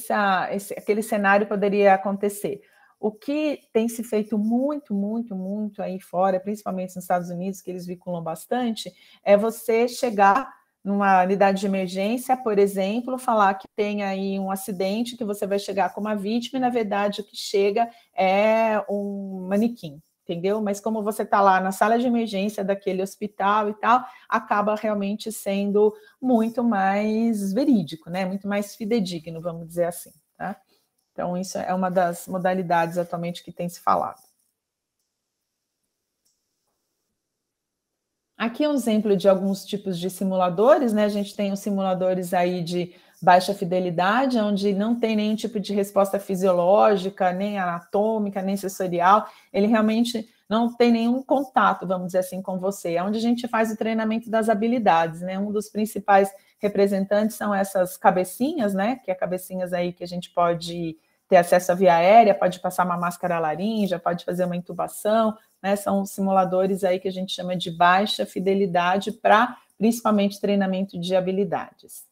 aquele cenário poderia acontecer. O que tem se feito muito, muito, muito aí fora, principalmente nos Estados Unidos, que eles vinculam bastante, é você chegar numa unidade de emergência, por exemplo, falar que tem aí um acidente, que você vai chegar com uma vítima, e na verdade o que chega é um manequim, entendeu? Mas como você está lá na sala de emergência daquele hospital e tal, acaba realmente sendo muito mais verídico, né? Muito mais fidedigno, vamos dizer assim, tá? Então, isso é uma das modalidades atualmente que tem se falado. Aqui é um exemplo de alguns tipos de simuladores, né? A gente tem os simuladores aí de baixa fidelidade, onde não tem nenhum tipo de resposta fisiológica, nem anatômica, nem sensorial. Ele realmente não tem nenhum contato, vamos dizer assim, com você. É onde a gente faz o treinamento das habilidades, né? Um dos principais representantes são essas cabecinhas, né? Que é cabecinhas aí que a gente pode ter acesso à via aérea, pode passar uma máscara laríngea, pode fazer uma intubação, né? São simuladores aí que a gente chama de baixa fidelidade para, principalmente, treinamento de habilidades.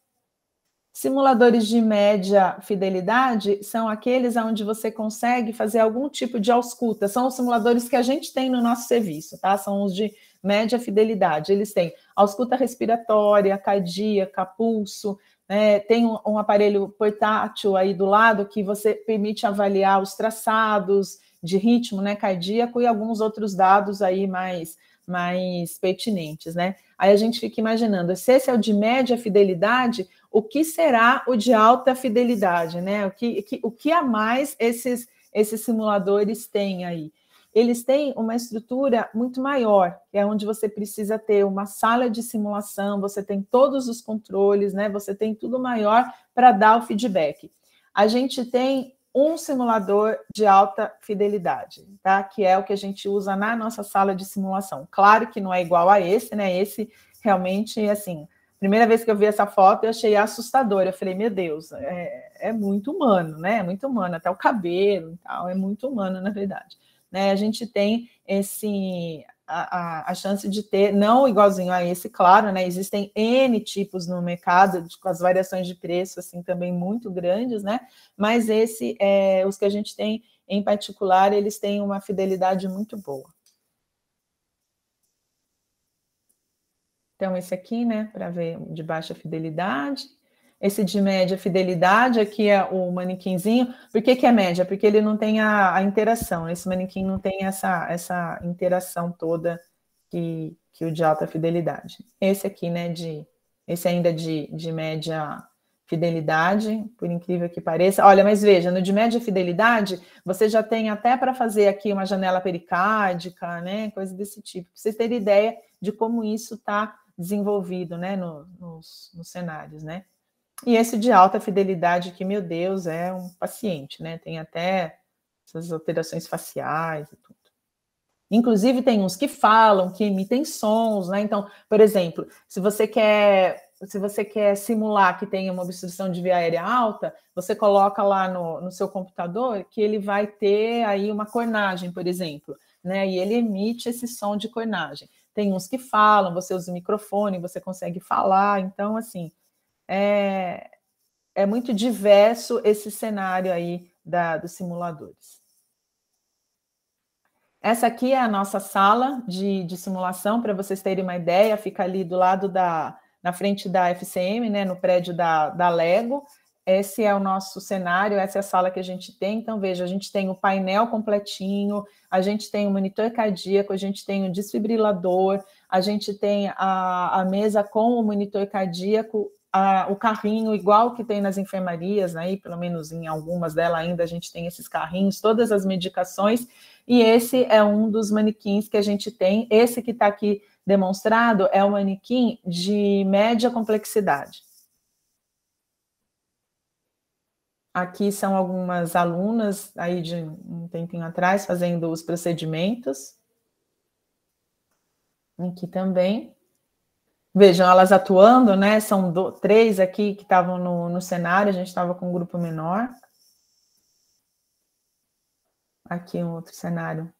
Simuladores de média fidelidade são aqueles onde você consegue fazer algum tipo de ausculta. São os simuladores que a gente tem no nosso serviço, tá? São os de média fidelidade. Eles têm ausculta respiratória, cardíaca, pulso, Tem um aparelho portátil aí do lado que você permite avaliar os traçados de ritmo, né, cardíaco e alguns outros dados aí mais pertinentes, né? Aí a gente fica imaginando, se esse é o de média fidelidade, o que será o de alta fidelidade, né? O que a mais esses simuladores têm aí? Eles têm uma estrutura muito maior, que é onde você precisa ter uma sala de simulação, você tem todos os controles, né? Você tem tudo maior para dar o feedback. A gente tem um simulador de alta fidelidade, tá? Que é o que a gente usa na nossa sala de simulação. Claro que não é igual a esse, né? Esse realmente, assim, primeira vez que eu vi essa foto, eu achei assustador. Eu falei, meu Deus, é muito humano, né? É muito humano, até o cabelo e tal, é muito humano, na verdade. Né? A gente tem a chance de ter, não igualzinho a esse, claro, né? Existem N tipos no mercado, com as variações de preço, assim, também muito grandes, né? Mas os que a gente tem em particular, eles têm uma fidelidade muito boa. Então, esse aqui, né, para ver de baixa fidelidade. Esse de média fidelidade, aqui é o manequinzinho. Por que é média? Porque ele não tem a interação. Esse manequim não tem essa interação toda que o de alta fidelidade. Esse aqui, né, esse ainda de média fidelidade, por incrível que pareça. Olha, mas veja, no de média fidelidade, você já tem até para fazer aqui uma janela pericárdica, né, coisa desse tipo. Para vocês terem ideia de como isso está desenvolvido, né, nos cenários, né. E esse de alta fidelidade que, meu Deus, é um paciente, né? Tem até essas alterações faciais e tudo. Inclusive, tem uns que falam, que emitem sons, né? Então, por exemplo, se você quer simular que tem uma obstrução de via aérea alta, você coloca lá no seu computador que ele vai ter aí uma cornagem, por exemplo, né? E ele emite esse som de cornagem. Tem uns que falam, você usa o microfone, você consegue falar, então, assim, é muito diverso esse cenário aí dos simuladores. Essa aqui é a nossa sala de simulação, para vocês terem uma ideia, fica ali do lado na frente da FCM, né, no prédio da Lego. Esse é o nosso cenário, essa é a sala que a gente tem. Então, veja, a gente tem o painel completinho, a gente tem o monitor cardíaco, a gente tem o desfibrilador, a gente tem a mesa com o monitor cardíaco, o carrinho igual que tem nas enfermarias, aí, pelo menos em algumas delas ainda a gente tem esses carrinhos, todas as medicações, e esse é um dos manequins que a gente tem. Esse que está aqui demonstrado é o manequim de média complexidade. Aqui são algumas alunas aí de um tempinho atrás fazendo os procedimentos. Aqui também. Vejam, elas atuando, né? São 3 aqui que estavam no cenário, a gente estava com um grupo menor. Aqui um outro cenário,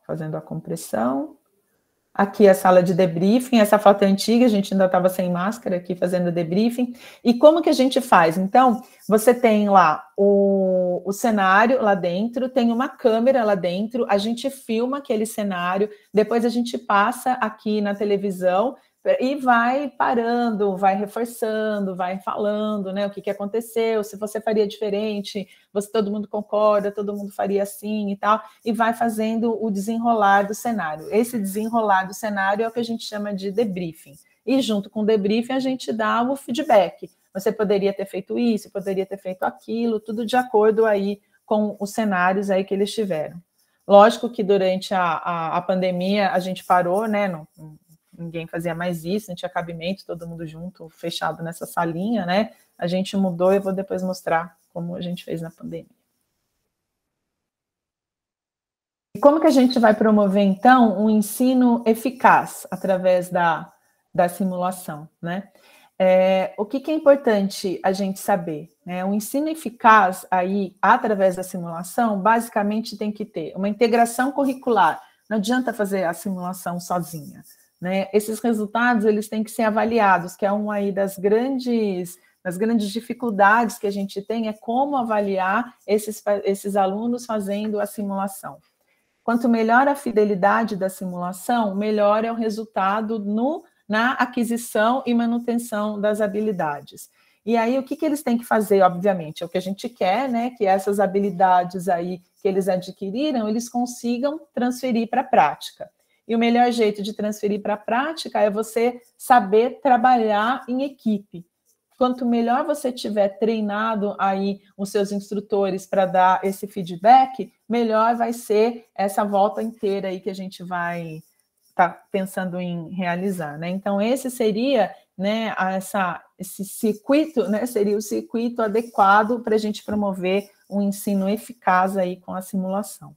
fazendo a compressão. Aqui a sala de debriefing, essa foto é antiga, a gente ainda estava sem máscara aqui fazendo debriefing. E como que a gente faz? Então, você tem lá o cenário lá dentro, tem uma câmera lá dentro, a gente filma aquele cenário, depois a gente passa aqui na televisão e vai parando, vai reforçando, vai falando, né, o que aconteceu, se você faria diferente, todo mundo concorda, todo mundo faria assim e tal, e vai fazendo o desenrolar do cenário. Esse desenrolar do cenário é o que a gente chama de debriefing. E junto com o debriefing a gente dá o feedback. Você poderia ter feito isso, poderia ter feito aquilo, tudo de acordo aí com os cenários aí que eles tiveram. Lógico que durante a pandemia a gente parou, né, ninguém fazia mais isso, não tinha cabimento, todo mundo junto, fechado nessa salinha, né? A gente mudou, eu vou depois mostrar como a gente fez na pandemia. E como que a gente vai promover, então, um ensino eficaz através da simulação, né? O que é importante a gente saber? Né? O ensino eficaz, aí, através da simulação, basicamente tem que ter uma integração curricular. Não adianta fazer a simulação sozinha. Né? Esses resultados eles têm que ser avaliados, que é uma aí das grandes dificuldades que a gente tem, é como avaliar esses alunos fazendo a simulação. Quanto melhor a fidelidade da simulação, melhor é o resultado na aquisição e manutenção das habilidades. E aí, o que eles têm que fazer, obviamente? É o que a gente quer, né? Que essas habilidades aí que eles adquiriram, eles consigam transferir para a prática. E o melhor jeito de transferir para a prática é você saber trabalhar em equipe. Quanto melhor você tiver treinado aí os seus instrutores para dar esse feedback, melhor vai ser essa volta inteira aí que a gente vai estar pensando em realizar, né? Então, esse seria, né, esse circuito, né, seria o circuito adequado para a gente promover um ensino eficaz aí com a simulação.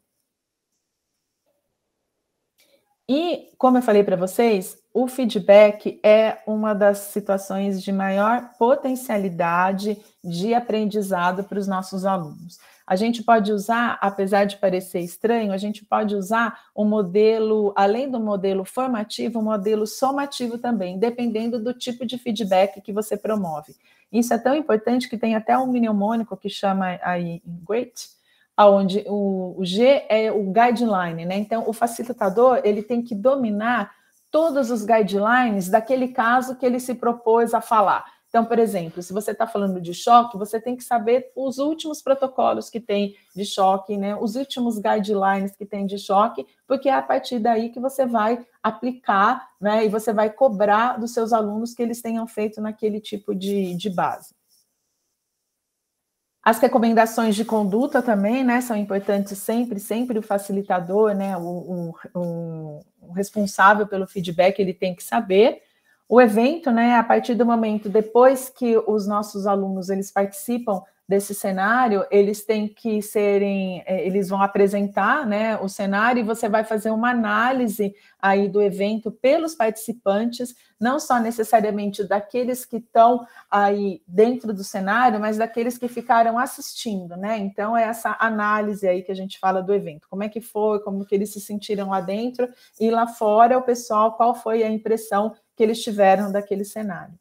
E, como eu falei para vocês, o feedback é uma das situações de maior potencialidade de aprendizado para os nossos alunos. A gente pode usar, apesar de parecer estranho, a gente pode usar o modelo, além do modelo formativo, o modelo somativo também, dependendo do tipo de feedback que você promove. Isso é tão importante que tem até um mnemônico que chama aí GREAT, onde o G é o guideline, né? Então, o facilitador, ele tem que dominar todos os guidelines daquele caso que ele se propôs a falar. Então, por exemplo, se você está falando de choque, você tem que saber os últimos protocolos que tem de choque, né? Os últimos guidelines que tem de choque, porque é a partir daí que você vai aplicar, né? E você vai cobrar dos seus alunos que eles tenham feito naquele tipo de base. As recomendações de conduta também, né, são importantes sempre o facilitador, né, o responsável pelo feedback, ele tem que saber. O evento, né, a partir do momento, depois que os nossos alunos, eles participam desse cenário, eles têm que eles vão apresentar, né, o cenário e você vai fazer uma análise aí do evento pelos participantes, não só necessariamente daqueles que estão aí dentro do cenário, mas daqueles que ficaram assistindo, né? Então, é essa análise aí que a gente fala do evento. Como é que foi, como que eles se sentiram lá dentro e lá fora o pessoal, qual foi a impressão que eles tiveram daquele cenário.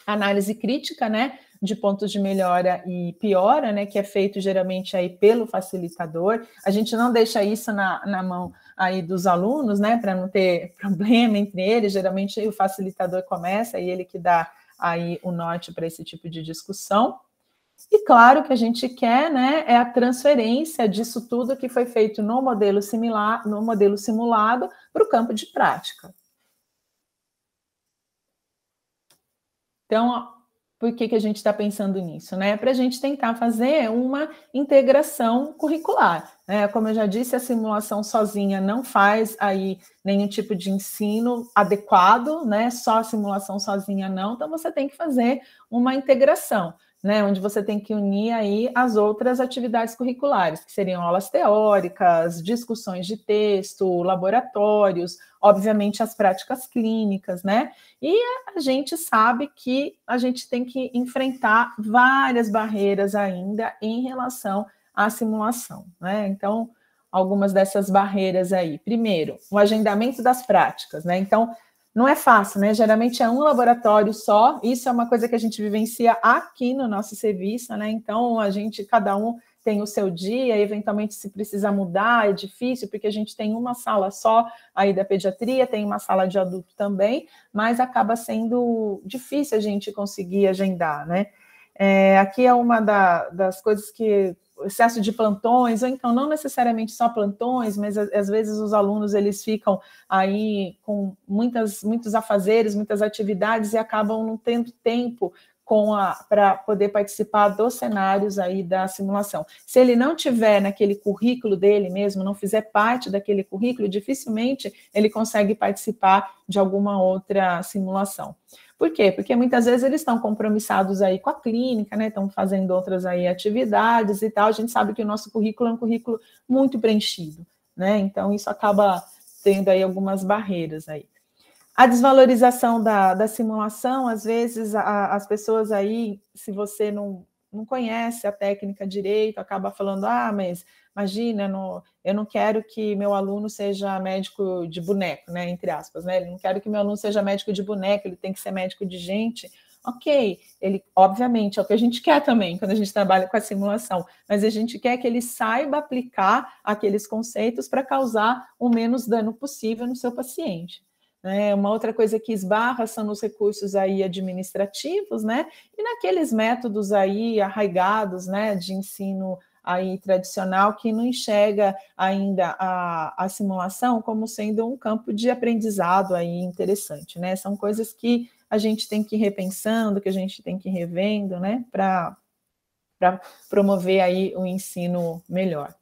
Análise crítica, né, de pontos de melhora e piora, né, que é feito geralmente aí pelo facilitador. A gente não deixa isso na mão aí dos alunos, né, para não ter problema entre eles. Geralmente o facilitador começa e ele que dá aí o norte para esse tipo de discussão. E claro que a gente quer, né, é a transferência disso tudo que foi feito no modelo simulado para o campo de prática. Então, por que a gente está pensando nisso? Né? Para a gente tentar fazer uma integração curricular. Né? Como eu já disse, a simulação sozinha não faz aí nenhum tipo de ensino adequado, né? Só a simulação sozinha não, então você tem que fazer uma integração, né? Onde você tem que unir aí as outras atividades curriculares, que seriam aulas teóricas, discussões de texto, laboratórios, obviamente as práticas clínicas, né? E a gente sabe que a gente tem que enfrentar várias barreiras ainda em relação à simulação, né? Então, algumas dessas barreiras aí. Primeiro, o agendamento das práticas, né? Então, não é fácil, né? Geralmente é um laboratório só, isso é uma coisa que a gente vivencia aqui no nosso serviço, né? Então, cada um tem o seu dia, eventualmente se precisa mudar, é difícil, porque a gente tem uma sala só aí da pediatria, tem uma sala de adulto também, mas acaba sendo difícil a gente conseguir agendar, né? Aqui é uma das coisas que excesso de plantões, ou então não necessariamente só plantões, mas às vezes os alunos eles ficam aí com muitos afazeres, muitas atividades e acabam não tendo tempo para poder participar dos cenários aí da simulação. Se ele não tiver naquele currículo dele mesmo, não fizer parte daquele currículo, dificilmente ele consegue participar de alguma outra simulação. Por quê? Porque muitas vezes eles estão compromissados aí com a clínica, né? Estão fazendo outras aí atividades e tal. A gente sabe que o nosso currículo é um currículo muito preenchido, né? Então, isso acaba tendo aí algumas barreiras aí. A desvalorização da simulação, às vezes as pessoas aí, se você não conhece a técnica direito, acaba falando, mas imagina, eu não quero que meu aluno seja médico de boneco, né, entre aspas, né, eu não quero que meu aluno seja médico de boneco, ele tem que ser médico de gente. Ok, ele, obviamente, é o que a gente quer também, quando a gente trabalha com a simulação, mas a gente quer que ele saiba aplicar aqueles conceitos para causar o menos dano possível no seu paciente. né? Uma outra coisa que esbarra são nos recursos aí administrativos, né? E naqueles métodos aí arraigados, né, de ensino aí tradicional, que não enxerga ainda a simulação como sendo um campo de aprendizado aí interessante, né? São coisas que a gente tem que ir repensando, que a gente tem que ir revendo, né, para promover aí o ensino melhor.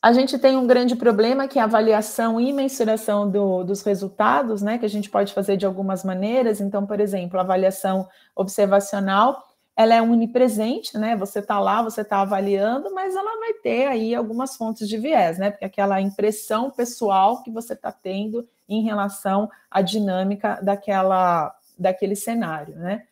A gente tem um grande problema, que é a avaliação e mensuração dos resultados, né, que a gente pode fazer de algumas maneiras. Então, por exemplo, a avaliação observacional, ela é onipresente, né, você está lá, você está avaliando, mas ela vai ter aí algumas fontes de viés, né, porque aquela impressão pessoal que você está tendo em relação à dinâmica daquele cenário, né.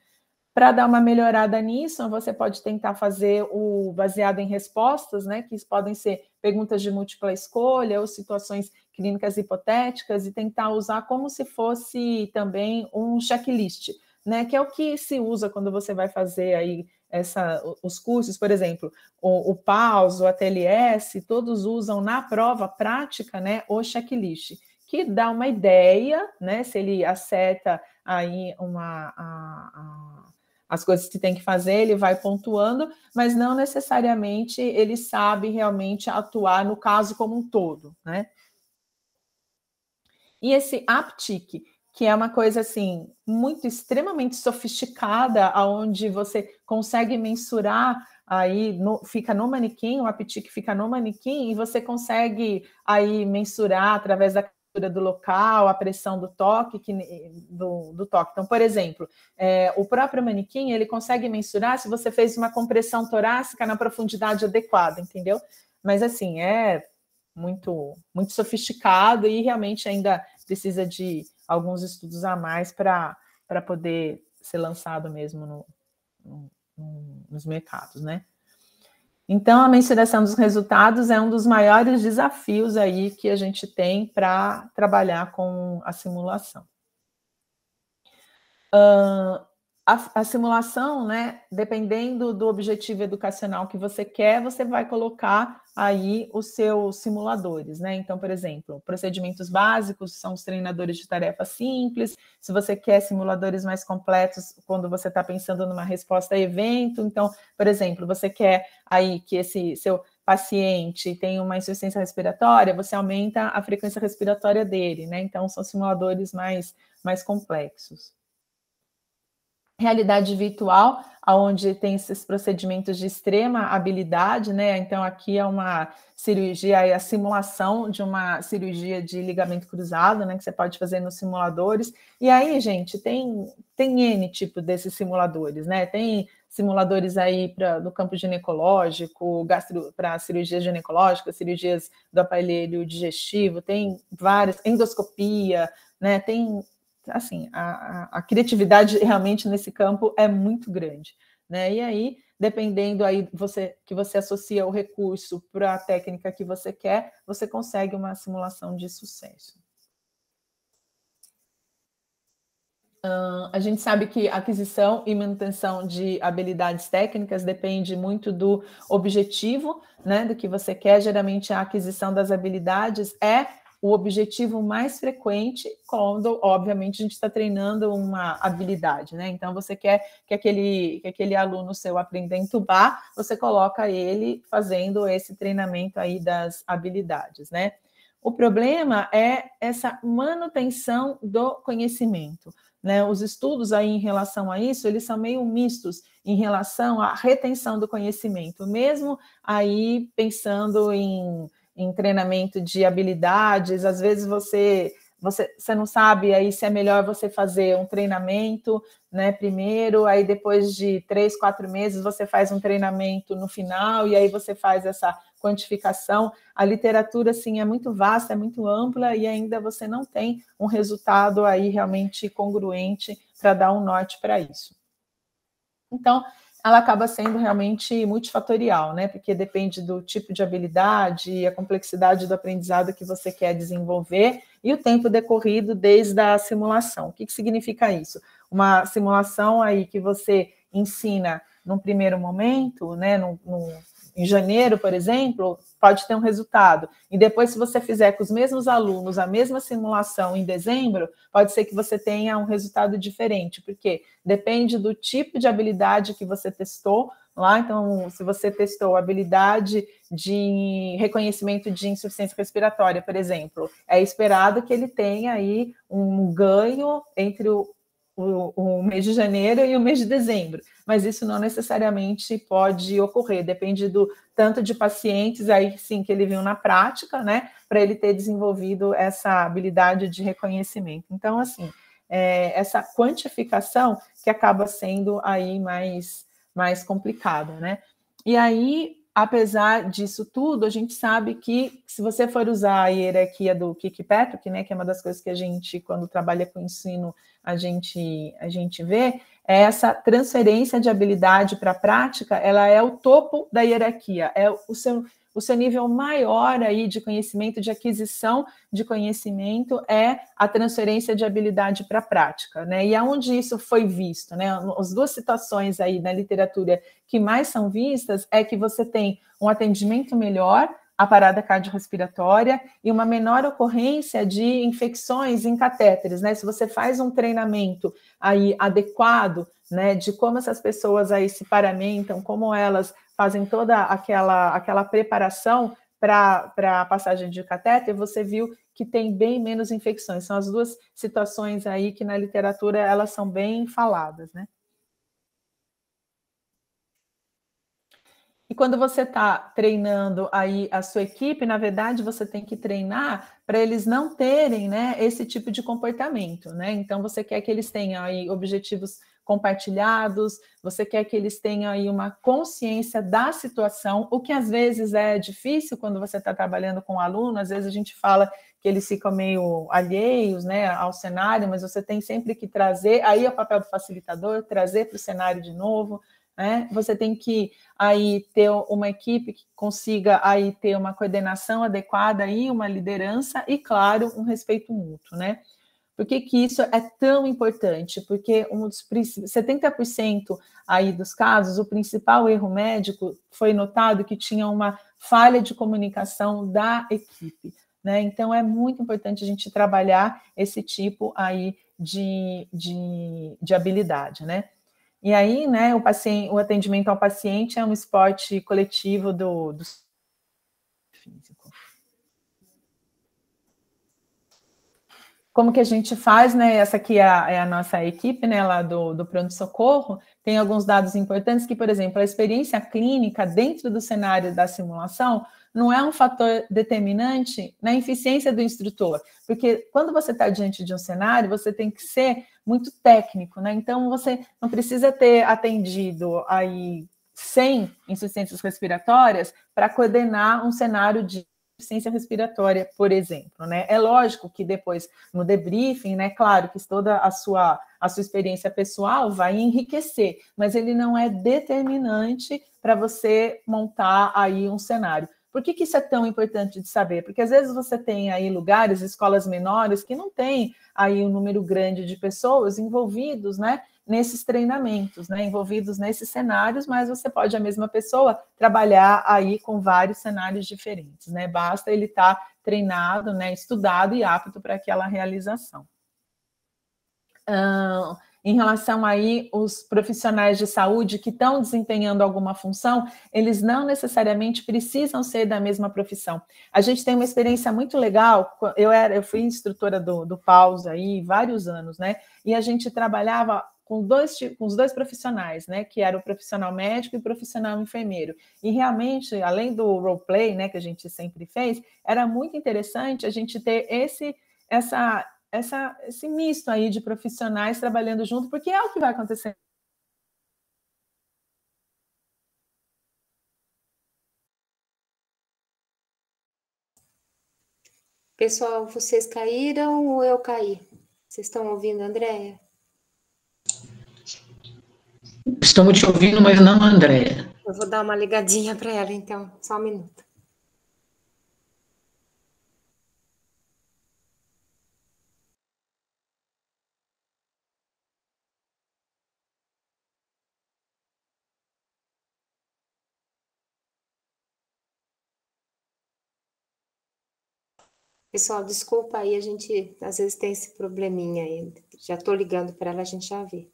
Para dar uma melhorada nisso, você pode tentar fazer o baseado em respostas, né, que podem ser perguntas de múltipla escolha ou situações clínicas hipotéticas, e tentar usar como se fosse também um checklist, né, que é o que se usa quando você vai fazer aí os cursos, por exemplo, o PAUS, o ATLS, todos usam na prova prática, né, o checklist, que dá uma ideia, né, se ele acerta aí as coisas que tem que fazer, ele vai pontuando, mas não necessariamente ele sabe realmente atuar no caso como um todo, né? E esse APTIC, que é uma coisa assim muito extremamente sofisticada, onde você consegue mensurar aí, fica no manequim, o APTIC fica no manequim, e você consegue aí mensurar através da do local, a pressão do toque, do toque. Então, por exemplo, o próprio manequim, ele consegue mensurar se você fez uma compressão torácica na profundidade adequada, entendeu? Mas, assim, é muito, muito sofisticado e realmente ainda precisa de alguns estudos a mais para poder ser lançado mesmo nos mercados, né? Então, a mensuração dos resultados é um dos maiores desafios aí que a gente tem para trabalhar com a simulação. A simulação, né, dependendo do objetivo educacional que você quer, você vai colocar aí os seus simuladores, né? Então, por exemplo, procedimentos básicos são os treinadores de tarefa simples. Se você quer simuladores mais completos, quando você está pensando numa resposta a evento, então, por exemplo, você quer aí que esse seu paciente tenha uma insuficiência respiratória, você aumenta a frequência respiratória dele, né? Então, são simuladores mais complexos. Realidade virtual, onde tem esses procedimentos de extrema habilidade, né? Então, aqui é uma cirurgia, é a simulação de uma cirurgia de ligamento cruzado, né? Que você pode fazer nos simuladores. E aí, gente, tem N tipo desses simuladores, né? Tem simuladores aí do campo ginecológico, para cirurgias ginecológicas, cirurgias do aparelho digestivo, tem várias, endoscopia, né? Tem, assim, a criatividade realmente nesse campo é muito grande, né? E aí, dependendo aí que você associa o recurso para a técnica que você quer, você consegue uma simulação de sucesso. A gente sabe que aquisição e manutenção de habilidades técnicas depende muito do objetivo, né, do que você quer. Geralmente, a aquisição das habilidades é o objetivo mais frequente quando, obviamente, a gente está treinando uma habilidade, né? Então, você quer que aquele aluno seu aprenda a entubar, você coloca ele fazendo esse treinamento aí das habilidades, né? O problema é essa manutenção do conhecimento, né? Os estudos aí em relação a isso, eles são meio mistos em relação à retenção do conhecimento, mesmo aí pensando em treinamento de habilidades, às vezes você não sabe aí se é melhor você fazer um treinamento, né, primeiro, aí depois de 3, 4 meses você faz um treinamento no final, e aí você faz essa quantificação. A literatura, assim, é muito vasta, é muito ampla, e ainda você não tem um resultado aí realmente congruente para dar um norte para isso. Então, ela acaba sendo realmente multifatorial, né? Porque depende do tipo de habilidade, a complexidade do aprendizado que você quer desenvolver e o tempo decorrido desde a simulação. O que significa isso? Uma simulação aí que você ensina num primeiro momento, né? em janeiro, por exemplo, pode ter um resultado. E depois, se você fizer com os mesmos alunos a mesma simulação em dezembro, pode ser que você tenha um resultado diferente, porque depende do tipo de habilidade que você testou lá. Então, se você testou a habilidade de reconhecimento de insuficiência respiratória, por exemplo, é esperado que ele tenha aí um ganho entre o mês de janeiro e o mês de dezembro, mas isso não necessariamente pode ocorrer, depende do tanto de pacientes aí sim que ele viu na prática, né, para ele ter desenvolvido essa habilidade de reconhecimento. Então, assim, essa quantificação que acaba sendo aí mais complicada, né? E aí, apesar disso tudo, a gente sabe que se você for usar a hierarquia do Kirkpatrick, né, que é uma das coisas que a gente, quando trabalha com ensino, a gente vê, é essa transferência de habilidade para a prática, ela é o topo da hierarquia, é o seu nível maior aí de conhecimento, de aquisição de conhecimento, é a transferência de habilidade para a prática, né? E aonde isso foi visto, né? As duas situações aí na literatura que mais são vistas é que você tem um atendimento melhor à parada cardiorrespiratória e uma menor ocorrência de infecções em catéteres, né? Se você faz um treinamento aí adequado, né, de como essas pessoas aí se paramentam, como elas fazem toda aquela preparação para a passagem de catéter, você viu que tem bem menos infecções. São as duas situações aí que na literatura elas são bem faladas, né? E quando você está treinando aí a sua equipe, na verdade, você tem que treinar para eles não terem, né, esse tipo de comportamento, né? Então, você quer que eles tenham aí objetivos compartilhados, você quer que eles tenham aí uma consciência da situação, o que às vezes é difícil quando você está trabalhando com um aluno, às vezes a gente fala que eles ficam meio alheios, né, ao cenário, mas você tem sempre que trazer, aí é o papel do facilitador, trazer para o cenário de novo, né? Você tem que aí ter uma equipe que consiga aí ter uma coordenação adequada e uma liderança e, claro, um respeito mútuo, né? Por que que isso é tão importante? Porque 70% aí dos casos, o principal erro médico foi notado que tinha uma falha de comunicação da equipe, né? Então, é muito importante a gente trabalhar esse tipo aí de habilidade, né? E aí, né, o atendimento ao paciente é um esporte coletivo do físico. Como que a gente faz, né? Essa aqui é a nossa equipe, né, lá do pronto-socorro. Tem alguns dados importantes que, por exemplo, a experiência clínica dentro do cenário da simulação não é um fator determinante na eficiência do instrutor, porque quando você está diante de um cenário, você tem que ser muito técnico, né? Então, você não precisa ter atendido aí 100 insuficiências respiratórias para coordenar um cenário de insuficiência respiratória, por exemplo, né? É lógico que depois, no debriefing, né, claro que toda a sua experiência pessoal vai enriquecer, mas ele não é determinante para você montar aí um cenário. Por que que isso é tão importante de saber? Porque às vezes você tem aí lugares, escolas menores, que não tem aí um número grande de pessoas envolvidos, né, nesses treinamentos, né, envolvidos nesses cenários, mas você pode, a mesma pessoa, trabalhar aí com vários cenários diferentes, né? Basta ele estar treinado, né, estudado e apto para aquela realização. Em relação aí os profissionais de saúde que estão desempenhando alguma função, eles não necessariamente precisam ser da mesma profissão. A gente tem uma experiência muito legal, eu fui instrutora do PAUS aí vários anos, né? E a gente trabalhava com os dois profissionais, né? Que era o profissional médico e o profissional enfermeiro. E realmente, além do roleplay, né, que a gente sempre fez, era muito interessante a gente ter esse misto aí de profissionais trabalhando junto, porque é o que vai acontecer. Pessoal, vocês caíram ou eu caí? Vocês estão ouvindo, Andréia? Estamos te ouvindo, mas não a Andréia. Eu vou dar uma ligadinha para ela, então. Só um minuto. Pessoal, desculpa aí, a gente às vezes tem esse probleminha aí. Já estou ligando para ela, a gente já vê.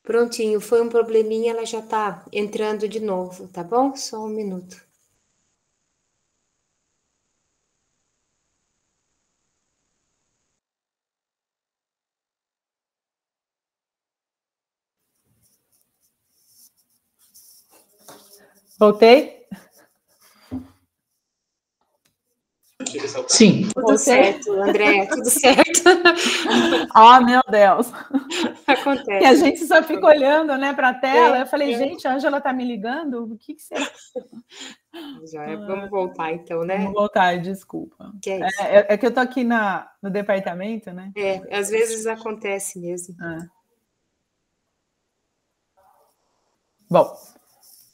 Prontinho, foi um probleminha, ela já está entrando de novo, tá bom? Só um minuto. Voltei? Sim. Tudo certo, Andréia, tudo certo. Ah, meu Deus. Acontece. E a gente só fica olhando, né, para a tela. Eu falei, gente, a Ângela está me ligando? O que será? Vamos voltar então, né? Vamos voltar, desculpa. Que é isso? É que eu estou aqui no departamento, né? Às vezes acontece mesmo. Bom,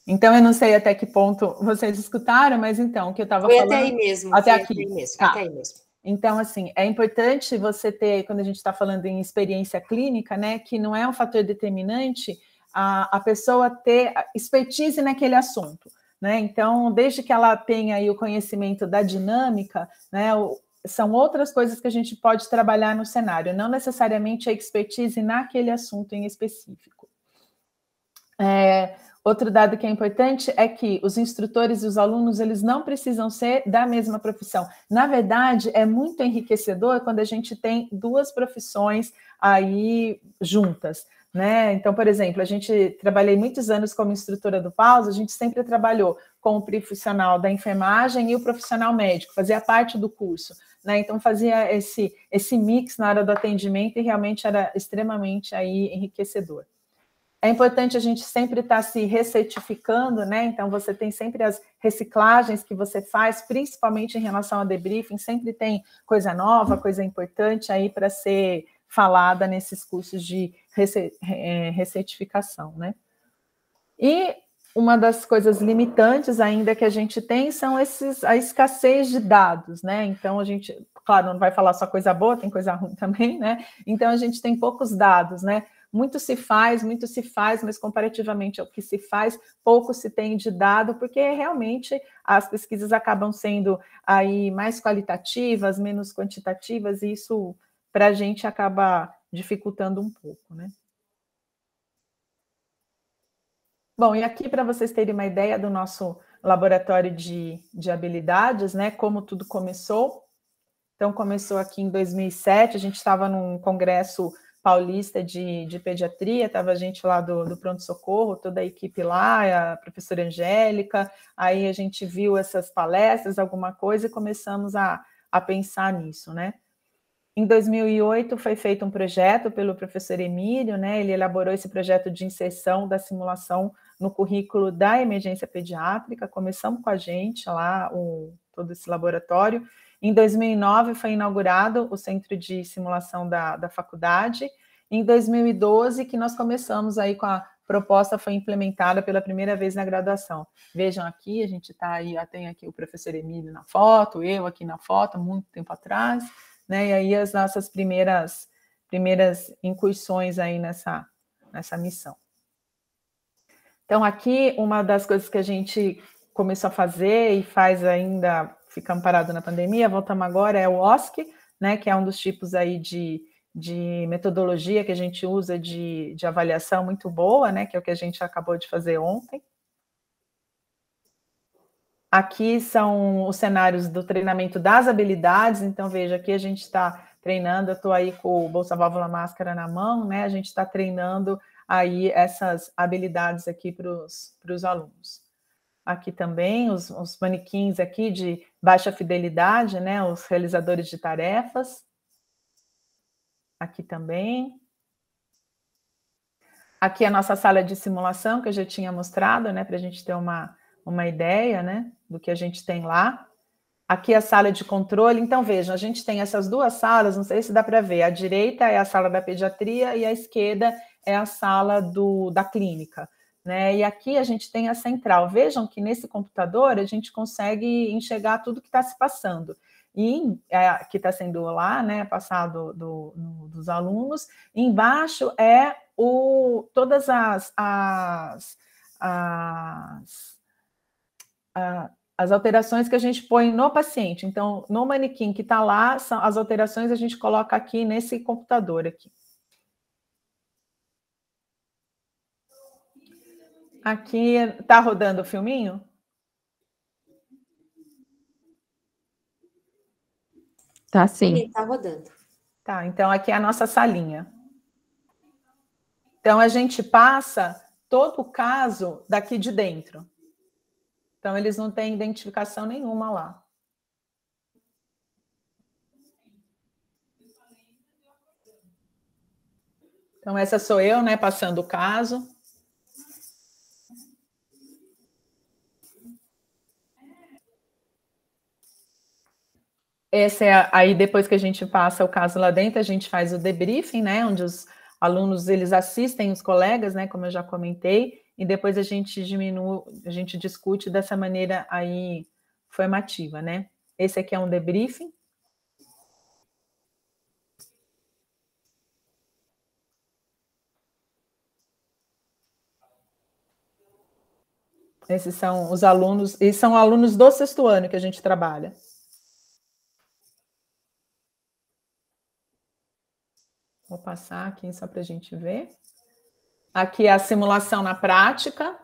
então eu não sei até que ponto vocês escutaram, mas então, o que eu estava falando... Até aí mesmo. Até aqui. Tá. Até aí mesmo. Então, assim, é importante você ter, quando a gente está falando em experiência clínica, né, que não é um fator determinante a pessoa ter expertise naquele assunto, né? Então, desde que ela tenha aí o conhecimento da dinâmica, né, são outras coisas que a gente pode trabalhar no cenário, não necessariamente a expertise naquele assunto em específico. Outro dado que é importante é que os instrutores e os alunos, eles não precisam ser da mesma profissão. Na verdade, é muito enriquecedor quando a gente tem duas profissões aí juntas, né? Então, por exemplo, trabalhei muitos anos como instrutora do PAUS, a gente sempre trabalhou com o profissional da enfermagem e o profissional médico, fazia parte do curso, né? Então, fazia esse mix na hora do atendimento e realmente era extremamente aí enriquecedor. É importante a gente sempre estar se recertificando, né? Então, você tem sempre as reciclagens que você faz, principalmente em relação ao debriefing, sempre tem coisa nova, coisa importante aí para ser falada nesses cursos de recertificação, né? E uma das coisas limitantes ainda que a gente tem são a escassez de dados, né? Então, a gente, claro, não vai falar só coisa boa, tem coisa ruim também, né? Então, a gente tem poucos dados, né? Muito se faz, mas comparativamente ao que se faz, pouco se tem de dado, porque realmente as pesquisas acabam sendo aí mais qualitativas, menos quantitativas, e isso para a gente acaba dificultando um pouco, né? Bom, e aqui para vocês terem uma ideia do nosso laboratório de habilidades, né, como tudo começou. Então, começou aqui em 2007, a gente estava num congresso paulista de pediatria, estava a gente lá do pronto-socorro, toda a equipe lá, a professora Angélica, aí a gente viu essas palestras, alguma coisa, e começamos a pensar nisso, né? Em 2008 foi feito um projeto pelo professor Emílio, né? Ele elaborou esse projeto de inserção da simulação no currículo da emergência pediátrica, começamos com a gente lá, todo esse laboratório. Em 2009 foi inaugurado o centro de simulação da faculdade. Em 2012 que nós começamos aí com a proposta, foi implementada pela primeira vez na graduação. Vejam aqui, a gente está aí, tem aqui o professor Emílio na foto, eu aqui na foto, muito tempo atrás, né? E aí as nossas primeiras incursões aí nessa missão. Então, aqui, uma das coisas que a gente começou a fazer e faz ainda, ficamos parados na pandemia, voltamos agora, é o OSCE, né, que é um dos tipos aí de metodologia que a gente usa de avaliação muito boa, né, que é o que a gente acabou de fazer ontem. Aqui são os cenários do treinamento das habilidades, então, veja, aqui a gente está treinando, eu estou aí com o bolsa válvula máscara na mão, né, a gente está treinando aí essas habilidades aqui para os alunos. aqui também, os manequins aqui de baixa fidelidade, né, os realizadores de tarefas, aqui também. Aqui a nossa sala de simulação, que eu já tinha mostrado, né, para a gente ter uma ideia, né, do que a gente tem lá. Aqui a sala de controle. Então, vejam, a gente tem essas duas salas, não sei se dá para ver. A direita é a sala da pediatria e a esquerda é a sala da clínica, né? E aqui a gente tem a central. Vejam que nesse computador a gente consegue enxergar tudo que está se passando. E que está sendo lá, né, passado dos alunos. E embaixo é todas as alterações que a gente põe no paciente. Então, no manequim que está lá, são as alterações a gente coloca aqui nesse computador aqui. Aqui está rodando o filminho? Tá sim. Está rodando. Tá, então aqui é a nossa salinha. Então, a gente passa todo o caso daqui de dentro. Então, eles não têm identificação nenhuma lá. Então, essa sou eu, né, passando o caso. Essa é aí, depois que a gente passa o caso lá dentro, a gente faz o debriefing, né, onde os alunos, eles assistem os colegas, né, como eu já comentei, e depois a gente discute dessa maneira aí formativa, né. Esse aqui é um debriefing. Esses são os alunos, e são alunos do 6º ano que a gente trabalha. Vou passar aqui só para a gente ver. Aqui é a simulação na prática.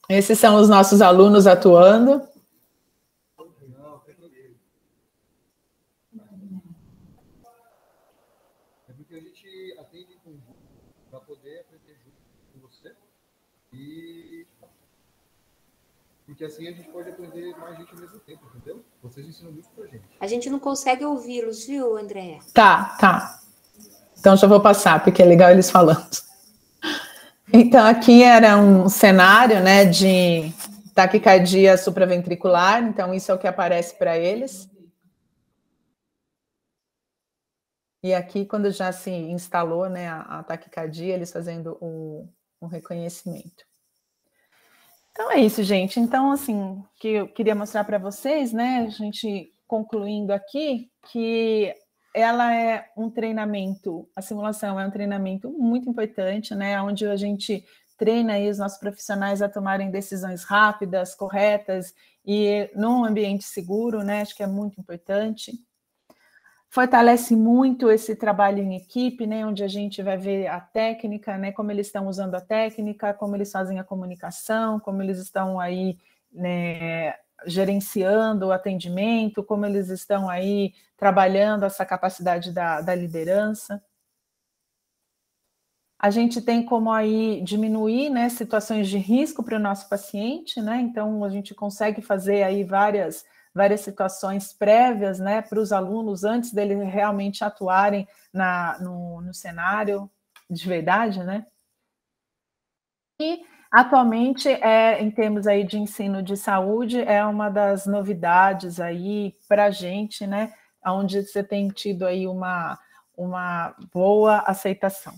Esses são os nossos alunos atuando. É porque a gente atende conjunto para poder aprender junto com você. E porque assim a gente pode aprender mais gente ao mesmo tempo, entendeu? Vocês ensinam muito pra gente. A gente não consegue ouvi-los, viu, André? Tá. Então já vou passar, porque é legal eles falando. Então, aqui era um cenário, né, de taquicardia supraventricular, então isso é o que aparece para eles. E aqui, quando já se instalou, né, a taquicardia, eles fazendo o reconhecimento. Então, é isso, gente. Então, assim, que eu queria mostrar para vocês, né, a gente concluindo aqui, que ela é um treinamento, a simulação é um treinamento muito importante, né, onde a gente treina aí os nossos profissionais a tomarem decisões rápidas, corretas e num ambiente seguro, né, acho que é muito importante. Fortalece muito esse trabalho em equipe, né, onde a gente vai ver a técnica, né, como eles estão usando a técnica, como eles fazem a comunicação, como eles estão aí, né, gerenciando o atendimento, como eles estão aí trabalhando essa capacidade da liderança. A gente tem como aí diminuir, né, situações de risco para o nosso paciente, né, então a gente consegue fazer aí várias situações prévias, né, para os alunos antes deles realmente atuarem no cenário de verdade, né. E atualmente, em termos aí de ensino de saúde, é uma das novidades aí para a gente, né, onde você tem tido aí uma boa aceitação.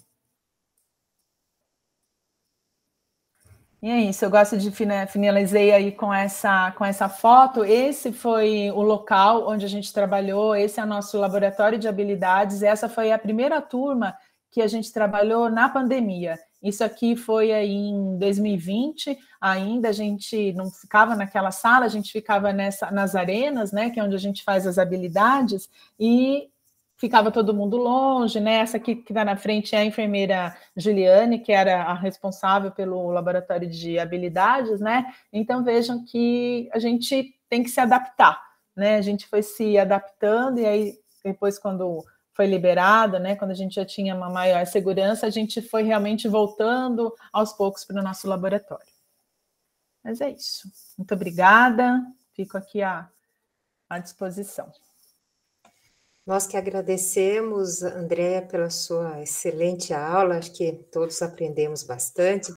E é isso, eu gosto de finalizei aí com essa foto. Esse foi o local onde a gente trabalhou, esse é o nosso laboratório de habilidades, essa foi a primeira turma que a gente trabalhou na pandemia. Isso aqui foi aí em 2020, ainda a gente não ficava naquela sala, a gente ficava nas arenas, né, que é onde a gente faz as habilidades, e ficava todo mundo longe, né? Essa aqui que está na frente é a enfermeira Juliane, que era a responsável pelo laboratório de habilidades, né? Então vejam que a gente tem que se adaptar, né? A gente foi se adaptando e aí depois quando foi liberada, né? Quando a gente já tinha uma maior segurança, a gente foi realmente voltando aos poucos para o nosso laboratório. Mas é isso. Muito obrigada. Fico aqui à disposição. Nós que agradecemos, Andréa, pela sua excelente aula, acho que todos aprendemos bastante.